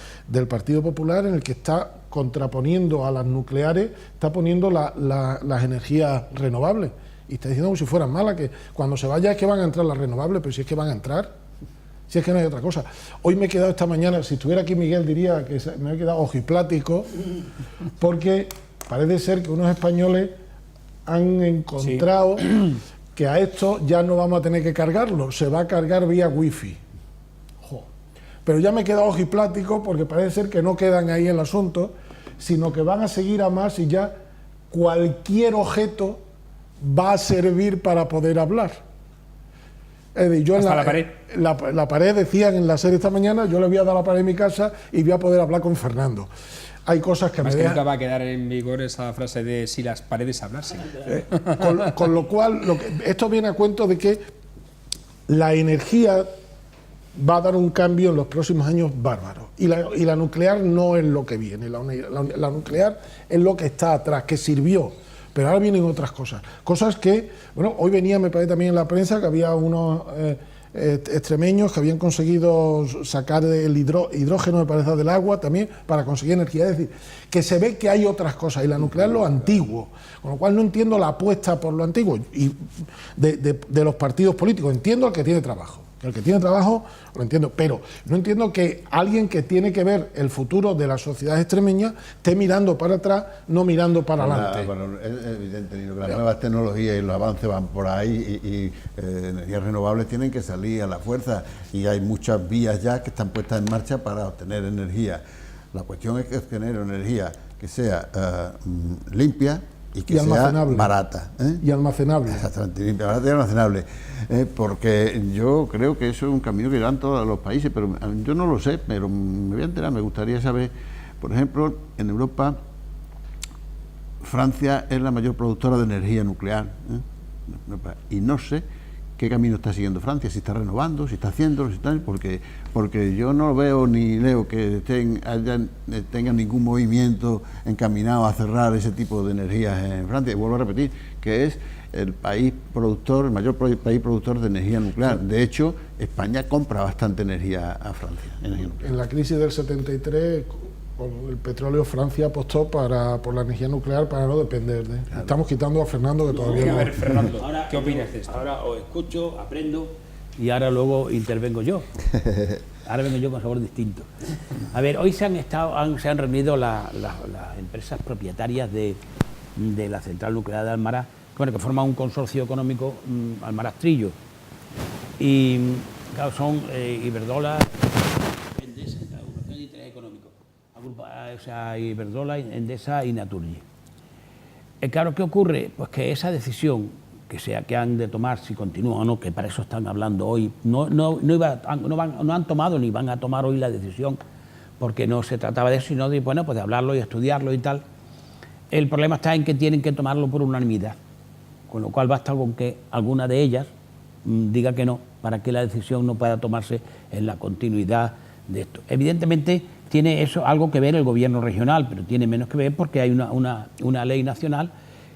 Partido Popular, en el que está contraponiendo a las nucleares, está poniendo las energías renovables, y está diciendo como si fueran malas, que cuando se vaya es que van a entrar las renovables, pero si es que van a entrar. Si es que no hay otra cosa. Hoy me he quedado esta mañana, si estuviera aquí Miguel diría que me he quedado ojiplático, porque parece ser que unos españoles han encontrado que a esto ya no vamos a tener que cargarlo, se va a cargar vía wifi. Pero ya me he quedado ojiplático porque parece ser que no quedan ahí en el asunto, sino que van a seguir a más, y ya cualquier objeto va a servir para poder hablar. Yo hasta la pared. La pared, decían en la serie esta mañana, yo le voy a dar la pared en mi casa y voy a poder hablar con Fernando. Hay cosas que más me que nunca va a quedar en vigor esa frase de si las paredes hablasen. Con lo cual, esto viene a cuento de que la energía va a dar un cambio en los próximos años bárbaro. Y la nuclear no es lo que viene, la nuclear es lo que está atrás, que sirvió. Pero ahora vienen otras cosas que, bueno, hoy venía, me parece también en la prensa, que había unos extremeños que habían conseguido sacar el hidrógeno, me parece, del agua también, para conseguir energía. Es decir, que se ve que hay otras cosas, y la nuclear es lo antiguo, con lo cual no entiendo la apuesta por lo antiguo y de los partidos políticos. Entiendo al que tiene trabajo. El que tiene trabajo lo entiendo, pero no entiendo que alguien que tiene que ver el futuro de la sociedad extremeña esté mirando para atrás, no mirando para adelante. Bueno, es evidente, Nino, que las nuevas tecnologías y los avances van por ahí, y energías renovables tienen que salir a la fuerza, y hay muchas vías ya que están puestas en marcha para obtener energía. La cuestión es que obtener energía que sea limpia y que sea barata. Y almacenable. Exactamente, limpia, barata y almacenable. Porque yo creo que eso es un camino que dan todos los países, pero yo no lo sé, pero me voy a enterar, me gustaría saber. Por ejemplo, en Europa, Francia es la mayor productora de energía nuclear, y no sé qué camino está siguiendo Francia, si está renovando, si está haciendo, porque yo no veo ni leo que tengan ningún movimiento encaminado a cerrar ese tipo de energías en Francia. Y vuelvo a repetir que es el país productor, el mayor país productor de energía nuclear. De hecho, España compra bastante energía a Francia. En la crisis del 73, con el petróleo, Francia apostó por la energía nuclear para no depender de... Claro. Estamos quitando a Fernando, que todavía no... A ver, Fernando, ahora, ¿qué opinas de esto? Ahora os escucho, aprendo y ahora luego intervengo yo. Ahora vengo yo con sabor distinto. A ver, hoy se han reunido las empresas propietarias de la central nuclear de Almaraz, bueno, que forman un consorcio económico, Almaraz-Trillo. Y claro, son Iberdrola, Endesa, agrupación de interés económico. O sea, Iberdrola, Endesa y Naturgy. Claro, ¿qué ocurre? Pues que esa decisión que han de tomar, si continúa o no, que para eso están hablando hoy, no han tomado ni van a tomar hoy la decisión, porque no se trataba de eso, sino de, bueno, pues de hablarlo y estudiarlo y tal. El problema está en que tienen que tomarlo por unanimidad, con lo cual basta con que alguna de ellas diga que no, para que la decisión no pueda tomarse en la continuidad de esto. Evidentemente tiene eso algo que ver el gobierno regional, pero tiene menos que ver porque hay una ley nacional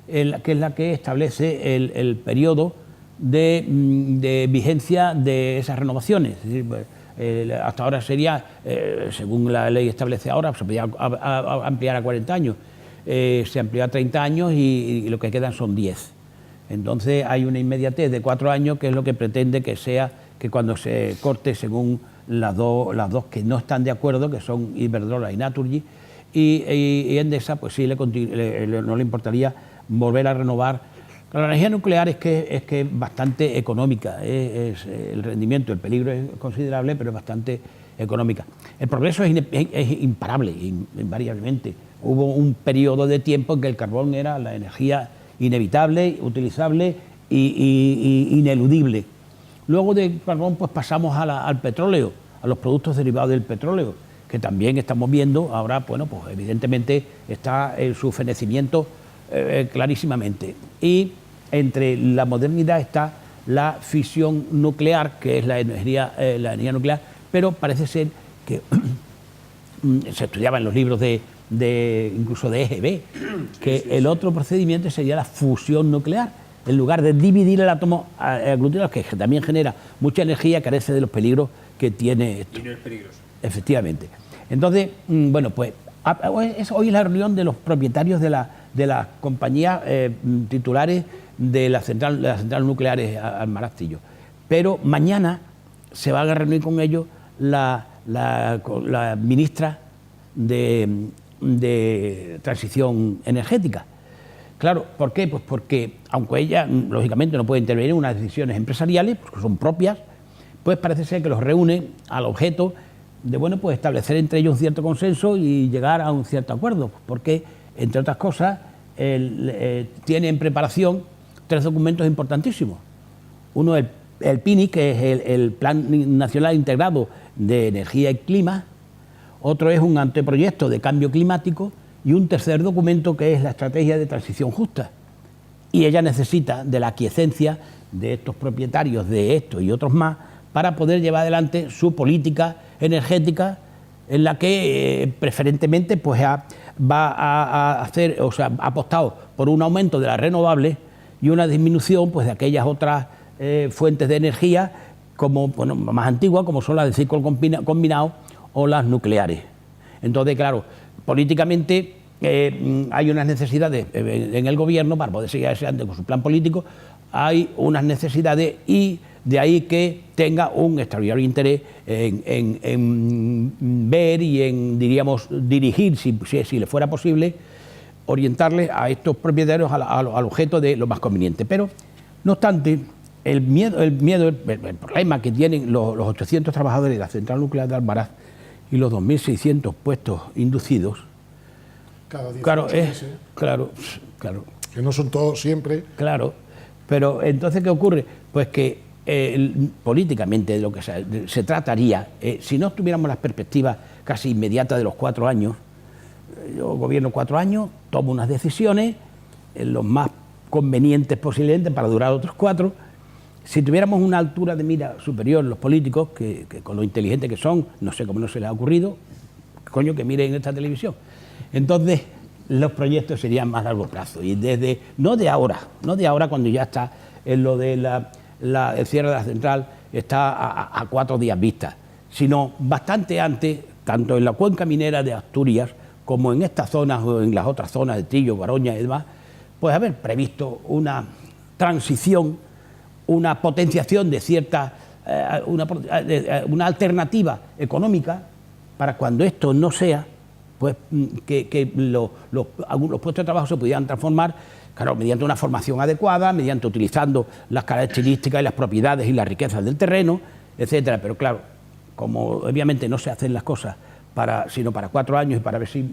que es la que establece el periodo de vigencia de esas renovaciones. Es decir, hasta ahora sería, según la ley establece ahora, se podía ampliar a 40 años, se amplió a 30 años y lo que quedan son 10. Entonces hay una inmediatez de 4 años, que es lo que pretende que sea que cuando se corte, según las dos que no están de acuerdo, que son Iberdrola y Naturgy, y Endesa, pues sí no le importaría volver a renovar. La energía nuclear es que es bastante económica, es el rendimiento, el peligro es considerable, pero es bastante económica. El progreso es imparable, invariablemente. Hubo un periodo de tiempo en que el carbón era la energía inevitable, utilizable e ineludible. Luego del carbón pues pasamos al petróleo, a los productos derivados del petróleo, que también estamos viendo ahora, bueno, pues evidentemente está en su fenecimiento clarísimamente. Y entre la modernidad está la fisión nuclear, que es la energía nuclear, pero parece ser que se estudiaba en los libros incluso de EGB, que el otro procedimiento sería la fusión nuclear. En lugar de dividir el átomo aglutinado, que también genera mucha energía, carece de los peligros que tiene esto. Y no es peligroso. Efectivamente. Entonces, bueno, pues hoy es la reunión de los propietarios de las compañías titulares de las centrales nucleares Almaraz-Trillo. Pero mañana se va a reunir con ellos la ministra de Transición Energética. Claro, ¿por qué? Pues porque, aunque ella, lógicamente, no puede intervenir en unas decisiones empresariales, porque son propias, pues parece ser que los reúne al objeto de, bueno, pues establecer entre ellos un cierto consenso y llegar a un cierto acuerdo, porque, entre otras cosas, tiene en preparación 3 documentos importantísimos. Uno, el PINI, que es el Plan Nacional Integrado de Energía y Clima. Otro es un anteproyecto de cambio climático y un tercer documento que es la Estrategia de Transición Justa. Y ella necesita de la aquiescencia de estos propietarios de esto y otros más para poder llevar adelante su política energética, en la que preferentemente pues va a hacer, o sea, ha apostado por un aumento de las renovables y una disminución pues de aquellas otras fuentes de energía como, bueno, más antiguas, como son las de ciclo combinado o las nucleares. Entonces, claro, políticamente hay unas necesidades en el gobierno para poder seguir adelante con su plan político, hay unas necesidades y de ahí que tenga un extraordinario interés en ver y en, diríamos, dirigir, si le fuera posible, orientarles a estos propietarios al objeto de lo más conveniente. Pero, no obstante, el problema que tienen los 800 trabajadores de la central nuclear de Almaraz y los 2.600 puestos inducidos, claro, claro, que no son todos siempre. Claro, pero entonces, ¿qué ocurre? Pues que políticamente de lo que se trataría, si no tuviéramos las perspectivas casi inmediatas de los 4 años, yo gobierno 4 años, tomo unas decisiones, los más convenientes posiblemente para durar otros 4. Si tuviéramos una altura de mira superior los políticos, que con lo inteligentes que son, no sé cómo no se les ha ocurrido, coño, que miren esta televisión. Entonces, los proyectos serían más a largo plazo. Y desde, no de ahora cuando ya está en lo de el cierre de la central, está a 4 días vista, sino bastante antes, tanto en la cuenca minera de Asturias como en estas zonas o en las otras zonas de Trillo, Baroña y demás, pues haber previsto una transición, una potenciación de cierta, una alternativa económica para cuando esto no sea, pues que algunos puestos de trabajo se pudieran transformar, claro, mediante una formación adecuada, mediante utilizando las características y las propiedades y las riquezas del terreno, etcétera. Pero claro, como obviamente no se hacen las cosas sino para 4 años y para ver si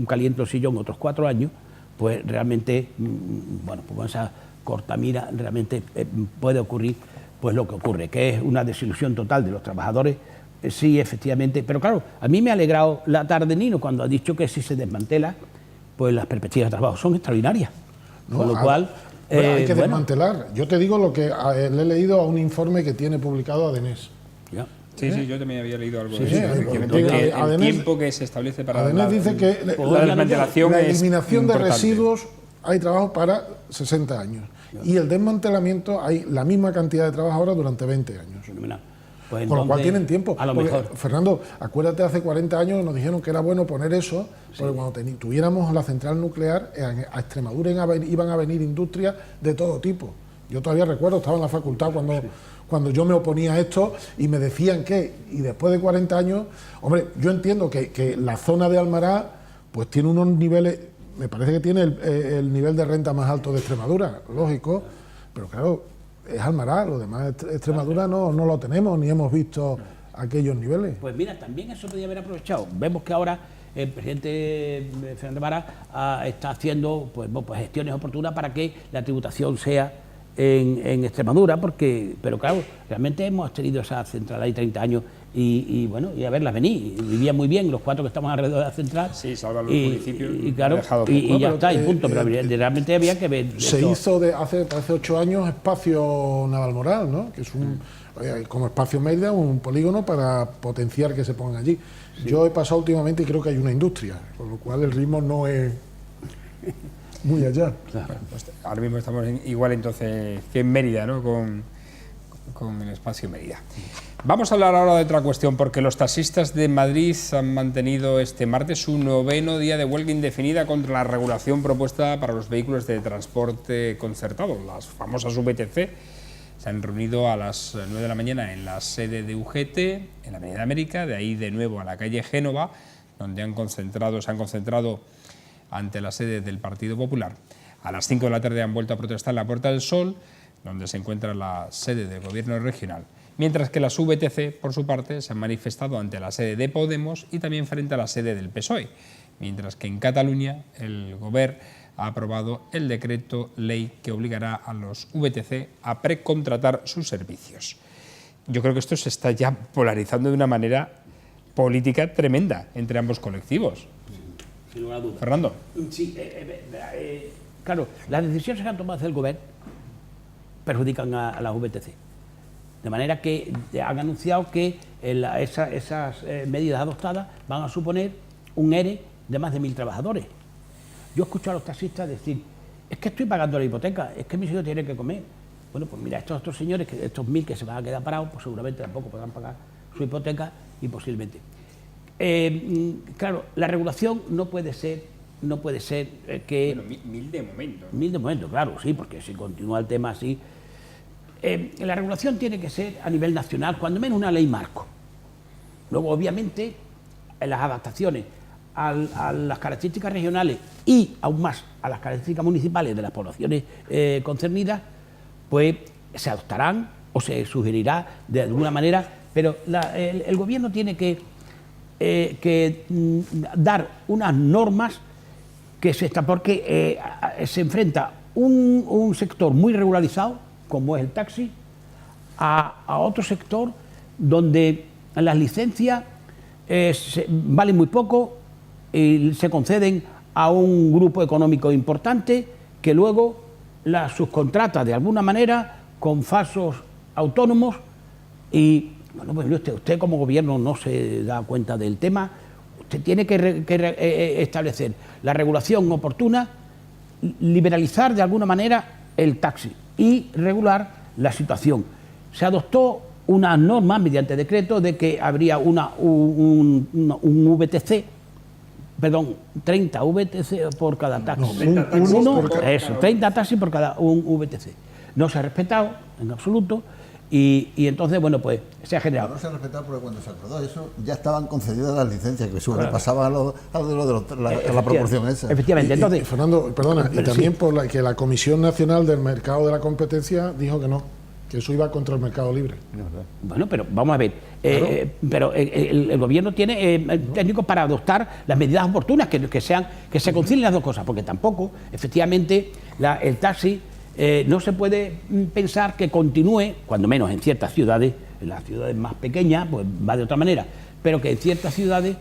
caliento el sillón otros 4 años, pues realmente, bueno, pues con esa corta mira realmente puede ocurrir pues lo que ocurre, que es una desilusión total de los trabajadores. Sí, efectivamente, pero claro, a mí me ha alegrado la tarde Nino cuando ha dicho que si se desmantela, pues las perspectivas de trabajo son extraordinarias. No, con lo cual... bueno, hay que desmantelar. Yo te digo lo que le he leído a un informe que tiene publicado ADENES. Ya. Sí, sí, yo también había leído algo Sí, de sí, eso. Efectivamente, que el tiempo que se establece para ADENES dice que la desmantelación la es eliminación de importante. residuos hay trabajo para 60 años. Y el desmantelamiento hay la misma cantidad de trabajo ahora durante 20 años. Fenomenal. Pues Con lo cual entonces, tienen tiempo. A lo Porque, mejor. Fernando, acuérdate, hace 40 años nos dijeron que era bueno poner eso, porque cuando tuviéramos la central nuclear, a Extremadura iban a venir industrias de todo tipo. Yo todavía recuerdo, estaba en la facultad cuando yo me oponía a esto y me decían que, y después de 40 años, hombre, yo entiendo que la zona de Almará pues tiene unos niveles, me parece que tiene el nivel de renta más alto de Extremadura, lógico, pero claro, es Almará, lo demás Extremadura no lo tenemos, ni hemos visto aquellos niveles. Pues mira, también eso podría haber aprovechado. Vemos que ahora el presidente Fernando Vara está haciendo pues gestiones oportunas para que la tributación sea en Extremadura, pero claro, realmente hemos tenido esa central ahí 30 años y bueno, y a verlas venir. Vivían muy bien los 4 que estamos alrededor de la central. Sí, salvan los municipios. Y claro, y ya está, y punto. Pero realmente había que ver. Se hizo hace 8 años Espacio Navalmoral, ¿no? Que es como Espacio Mérida, un polígono para potenciar que se pongan allí. Sí. Yo he pasado últimamente y creo que hay una industria, con lo cual el ritmo no es muy allá. Claro. Bueno, pues ahora mismo estamos igual entonces que en Mérida, ¿no? Con el Espacio Mérida. Vamos a hablar ahora de otra cuestión, porque los taxistas de Madrid han mantenido este martes su 9º día de huelga indefinida contra la regulación propuesta para los vehículos de transporte concertado, las famosas VTC. Se han reunido a las 9 de la mañana en la sede de UGT, en la Avenida América, de ahí de nuevo a la calle Génova, donde se han concentrado ante la sede del Partido Popular. A las 5 de la tarde han vuelto a protestar en la Puerta del Sol, donde se encuentra la sede del Gobierno regional, mientras que las VTC, por su parte, se han manifestado ante la sede de Podemos y también frente a la sede del PSOE, mientras que en Cataluña el Gobierno ha aprobado el decreto ley que obligará a los VTC a precontratar sus servicios. Yo creo que esto se está ya polarizando de una manera política tremenda entre ambos colectivos. Sin lugar a dudas. Fernando. Sí, claro, las decisiones que se han tomado desde el Gobierno perjudican a las VTC. De manera que han anunciado que esas medidas adoptadas van a suponer un ERE de más de 1.000 trabajadores. Yo escucho a los taxistas decir, es que estoy pagando la hipoteca, es que mis hijos tienen que comer. Bueno, pues mira, estos otros señores, estos 1.000 que se van a quedar parados, pues seguramente tampoco podrán pagar su hipoteca y posiblemente. Claro, la regulación no puede ser que... Bueno, 1.000 de momento. 1.000 de momento, claro, sí, porque si continúa el tema así... la regulación tiene que ser a nivel nacional, cuando menos una ley marco. Luego, obviamente, las adaptaciones a las características regionales y aún más a las características municipales de las poblaciones concernidas, pues se adoptarán o se sugerirá de alguna manera, pero el Gobierno tiene que dar unas normas porque se enfrenta un sector muy regularizado, como es el taxi, a otro sector donde las licencias valen muy poco y se conceden a un grupo económico importante que luego las subcontrata de alguna manera con falsos autónomos y, bueno, pues usted como Gobierno no se da cuenta del tema. se tiene que establecer la regulación oportuna, liberalizar de alguna manera el taxi y regular la situación. Se adoptó una norma mediante decreto de que habría un VTC, perdón, 30 VTC por cada taxi. No, 30 taxis por cada un VTC. No se ha respetado en absoluto y entonces, bueno, pues se ha generado. No se ha respetado porque cuando se acordó eso ya estaban concedidas las licencias, que sobrepasaban a la proporción esa. Efectivamente, entonces... Fernando, perdona, y también por que la Comisión Nacional del Mercado de la Competencia dijo que no, que eso iba contra el mercado libre. Bueno, pero vamos a ver, pero el gobierno tiene técnicos para adoptar las medidas oportunas que se concilien las dos cosas, porque tampoco, efectivamente, el taxi no se puede pensar que continúe, cuando menos en ciertas ciudades, en las ciudades más pequeñas, pues va de otra manera, pero que en ciertas ciudades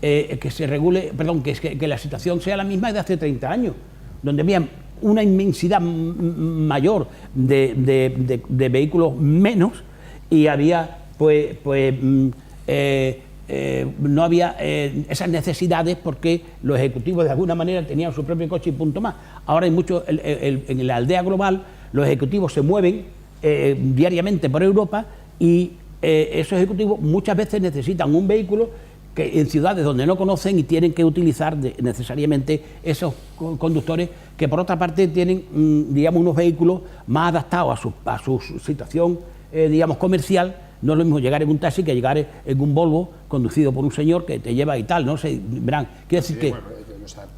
que se regule, perdón, que la situación sea la misma de hace 30 años, donde había una inmensidad mayor de vehículos menos y había no había esas necesidades porque los ejecutivos de alguna manera tenían su propio coche y punto más. Ahora hay mucho, en la aldea global los ejecutivos se mueven diariamente por Europa y esos ejecutivos muchas veces necesitan un vehículo que en ciudades donde no conocen y tienen que utilizar necesariamente esos conductores que por otra parte tienen digamos unos vehículos más adaptados a su situación digamos comercial. No es lo mismo llegar en un taxi que llegar en un Volvo conducido por un señor que te lleva y tal, no sé, verán, quiero decir que... Bueno,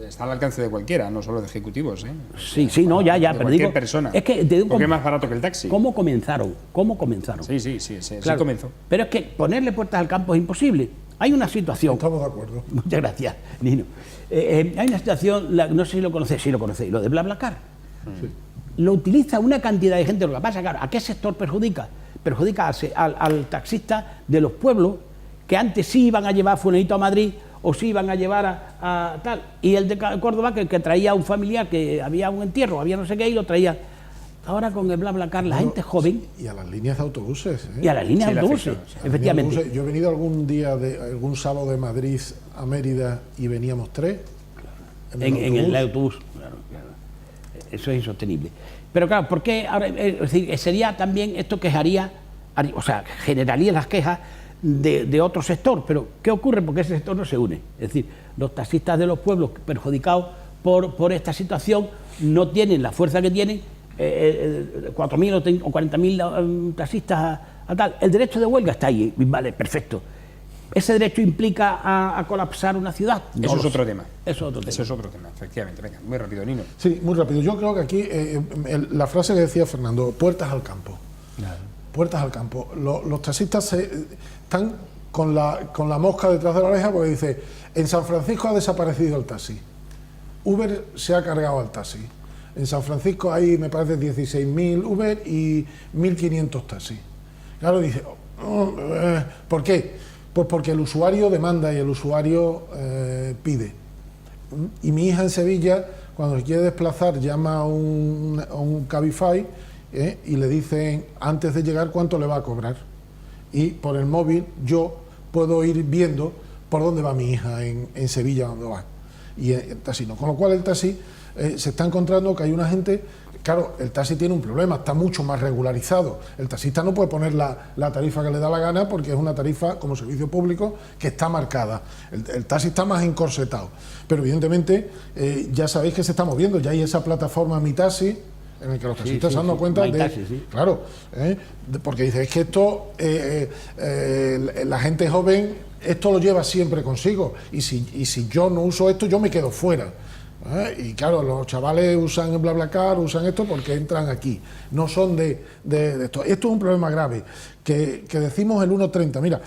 está al alcance de cualquiera, no solo de ejecutivos, ¿eh? Sí, no, ya, pero cualquier digo... persona. Es que porque es más barato que el taxi. ¿Cómo comenzaron? Sí, Claro, comenzó. pero es que ponerle puertas al campo es imposible. Hay una situación... Estamos de acuerdo. Muchas gracias, Nino. Hay una situación, no sé si lo conocéis, lo de BlaBlaCar. Sí. Lo utiliza una cantidad de gente, lo que pasa, claro, ¿a qué sector perjudica? Perjudica al taxista de los pueblos que antes sí iban a llevar fulanito a Madrid o sí iban a llevar a tal, y el de Córdoba que traía a un familiar que había un entierro, había no sé qué y lo traía. Ahora con el BlaBlaCar la gente joven... Y a las líneas de autobuses. Y a las líneas de autobuses, efectivamente. Yo he venido algún sábado de Madrid a Mérida y veníamos 3 en el autobús. Claro. Eso es insostenible. Pero claro, ¿por qué ahora? Es decir, sería también esto o sea, generaría las quejas de otro sector, pero ¿qué ocurre? Porque ese sector no se une. Es decir, los taxistas de los pueblos perjudicados por esta situación no tienen la fuerza que tienen 4.000 o 40.000 taxistas a tal. El derecho de huelga está ahí, vale, perfecto. ¿Ese derecho implica a colapsar una ciudad? No, eso es otro tema. Eso es otro tema, efectivamente. Venga, muy rápido, Nino. Sí, muy rápido. Yo creo que aquí la frase que decía Fernando, puertas al campo. Claro. Puertas al campo. Los taxistas están con la mosca detrás de la oreja porque dice, en San Francisco ha desaparecido el taxi. Uber se ha cargado al taxi. En San Francisco hay, me parece, 16.000 Uber y 1.500 taxis. Claro, dice, ¿por qué? Pues porque el usuario demanda y el usuario pide. Y mi hija en Sevilla, cuando se quiere desplazar, llama a un Cabify y le dicen antes de llegar cuánto le va a cobrar. Y por el móvil yo puedo ir viendo por dónde va mi hija en Sevilla, dónde va. Y el taxi no. Con lo cual el taxi se está encontrando que hay una gente... Claro, el taxi tiene un problema, está mucho más regularizado. El taxista no puede poner la tarifa que le da la gana porque es una tarifa como servicio público que está marcada. El taxi está más encorsetado. Pero evidentemente ya sabéis que se está moviendo, ya hay esa plataforma Mi Taxi en el que los taxistas se han dado cuenta de... Taxi, sí. Claro, porque dice, es que esto, la gente joven, esto lo lleva siempre consigo. Y si yo no uso esto, yo me quedo fuera. Y claro, los chavales usan el BlaBlaCar, usan esto porque entran aquí, no son de esto. Esto es un problema grave, que decimos el 1,30. Mira,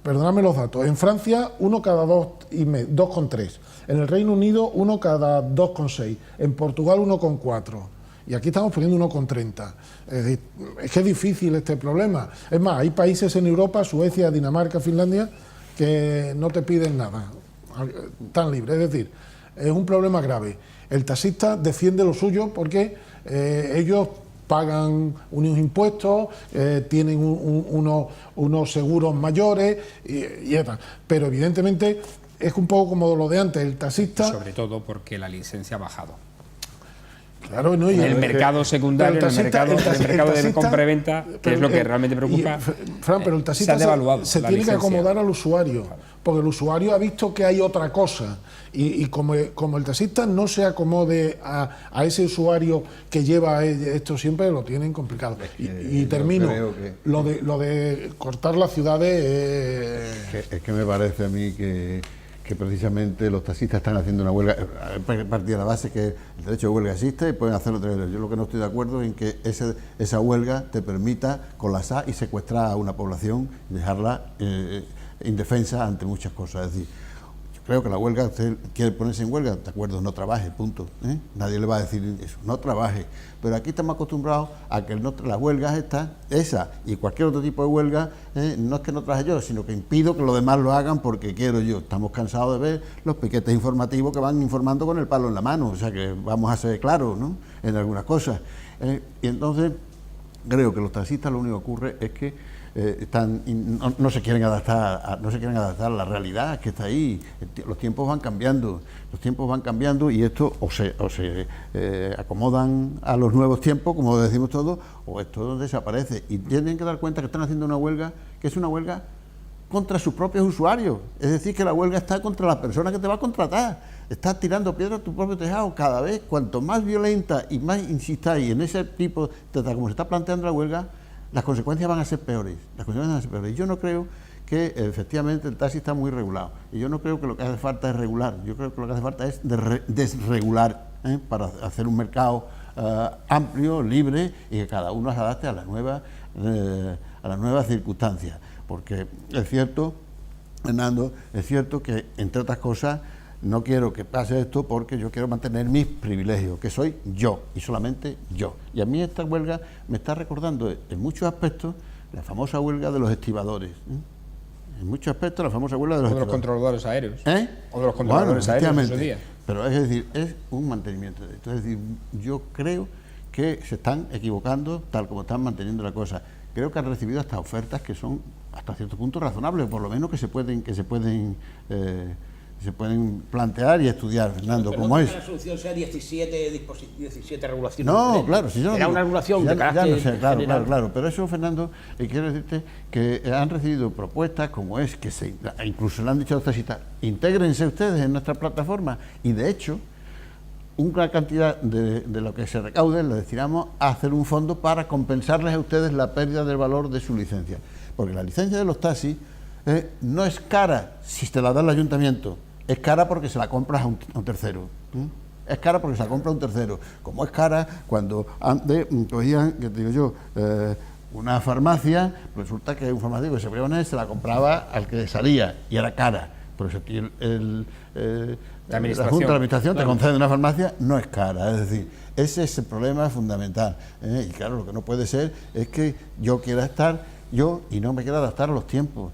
perdóname los datos, en Francia 1 cada 2,3, en el Reino Unido 1 cada 2,6, en Portugal 1,4 y aquí estamos poniendo 1,30. Es decir, es que es difícil este problema. Es más, hay países en Europa, Suecia, Dinamarca, Finlandia, que no te piden nada, tan libre, es decir, es un problema grave. El taxista defiende lo suyo porque ellos pagan unos impuestos, tienen unos seguros mayores y tal. Pero evidentemente es un poco como lo de antes, el taxista... Sobre todo porque la licencia ha bajado. Claro, ¿no? En el mercado secundario, en el mercado de compra-venta, que es lo que realmente preocupa, Fran, pero el taxista se ha devaluado se la tiene que licencia. acomodar al usuario, porque el usuario ha visto que hay otra cosa, y como el taxista no se acomode a ese usuario que lleva esto siempre, lo tienen complicado. Y termino, lo de cortar las ciudades... Es que me parece a mí que precisamente los taxistas están haciendo una huelga, partida de la base que el derecho de huelga existe y pueden hacerlo. Yo lo que no estoy de acuerdo es en que esa huelga te permita colapsar y secuestrar a una población y dejarla indefensa ante muchas cosas. Es decir, yo creo que la huelga, usted quiere ponerse en huelga, de acuerdo, no trabaje, punto. Nadie le va a decir eso, no trabaje. Pero aquí estamos acostumbrados a que las huelgas esa y cualquier otro tipo de huelga, no es que no traje yo, sino que impido que los demás lo hagan porque quiero yo. Estamos cansados de ver los piquetes informativos que van informando con el palo en la mano, o sea que vamos a ser claros, ¿no?, en algunas cosas. Y entonces creo que los taxistas lo único que ocurre es que no se quieren adaptar a la realidad que está ahí. Los tiempos van cambiando y esto o se acomodan a los nuevos tiempos, como decimos todos, o esto desaparece. Y tienen que dar cuenta que están haciendo una huelga que es una huelga contra sus propios usuarios. Es decir, que la huelga está contra la persona que te va a contratar. Estás tirando piedras a tu propio tejado. Cada vez, cuanto más violenta y más insistáis en ese tipo, como se está planteando la huelga, las consecuencias van a ser peores. Yo no creo que efectivamente el taxi está muy regulado. Y yo no creo que lo que hace falta es regular. Yo creo que lo que hace falta es desregular, para hacer un mercado amplio, libre y que cada uno se adapte a las nuevas circunstancias. Porque es cierto, Fernando, es cierto que, entre otras cosas, no quiero que pase esto porque yo quiero mantener mis privilegios, que soy yo y solamente yo. Y a mí esta huelga me está recordando en muchos aspectos la famosa huelga de los estibadores. En muchos aspectos la famosa huelga de los estibadores. Controladores aéreos. O de los controladores aéreos en su día. Pero es decir, es un mantenimiento de esto. Es decir, yo creo que se están equivocando tal como están manteniendo la cosa. Creo que han recibido hasta ofertas que son hasta cierto punto razonables, por lo menos que se pueden plantear y estudiar, Fernando, pero como no es. Que la solución sea 17 regulaciones. No, claro, si yo no era digo, una regulación de ya carácter no sé, general. claro, pero eso, Fernando, quiero decirte que han recibido propuestas como es, que incluso le han dicho a los taxistas, intégrense ustedes en nuestra plataforma, y de hecho, una cantidad de lo que se recaude le destinamos a hacer un fondo para compensarles a ustedes la pérdida del valor de su licencia. Porque la licencia de los taxis no es cara si te la da el ayuntamiento, es cara porque se la compras a un tercero. Es cara porque se la compra a un tercero. Como es cara cuando antes cogían, que te digo yo, una farmacia, resulta que un farmacéutico que se ponía se la compraba al que salía y era cara. Por eso la Junta de Administración te concede una farmacia, no es cara. Es decir, ese es el problema fundamental. Y claro, lo que no puede ser es que yo quiera estar yo y no me quiera adaptar a los tiempos.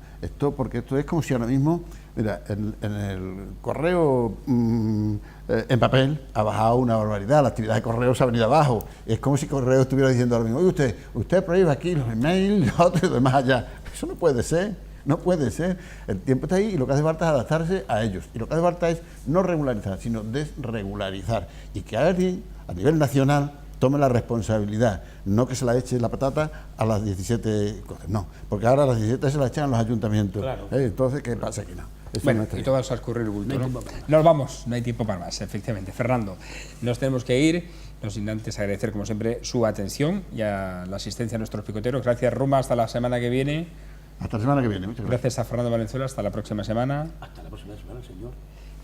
Porque esto es como si ahora mismo, mira, en el correo en papel ha bajado una barbaridad, la actividad de correo se ha venido abajo. Es como si correo estuviera diciendo ahora mismo, oye, usted prohíbe aquí los emails, los otros y demás allá. Eso no puede ser. No puede ser. El tiempo está ahí y lo que hace falta es adaptarse a ellos. Y lo que hace falta es no regularizar, sino desregularizar. Y que alguien, a nivel nacional, tome la responsabilidad. No que se la eche la patata a las 17 cosas. No, porque ahora a las 17 se la echan los ayuntamientos. Claro. Entonces, ¿qué pasa aquí? No. Bueno, y todo eso a escurrir el bulto, ¿no? Nos vamos, no hay tiempo para más, efectivamente. Fernando, nos tenemos que ir. No sin antes agradecer, como siempre, su atención y a la asistencia a nuestros picoteros. Gracias, Ruma, hasta la semana que viene. Hasta la semana que viene, muchas gracias. Gracias a Fernando Valenzuela, hasta la próxima semana. Hasta la próxima semana, señor.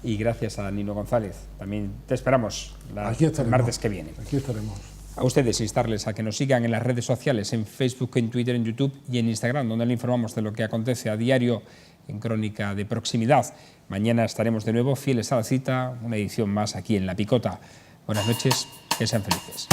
Y gracias a Nino González. También te esperamos el martes que viene. Aquí estaremos. A ustedes instarles a que nos sigan en las redes sociales, en Facebook, en Twitter, en YouTube y en Instagram, donde le informamos de lo que acontece a diario en Crónica de Proximidad. Mañana estaremos de nuevo fieles a la cita, una edición más aquí en La Picota. Buenas noches, que sean felices.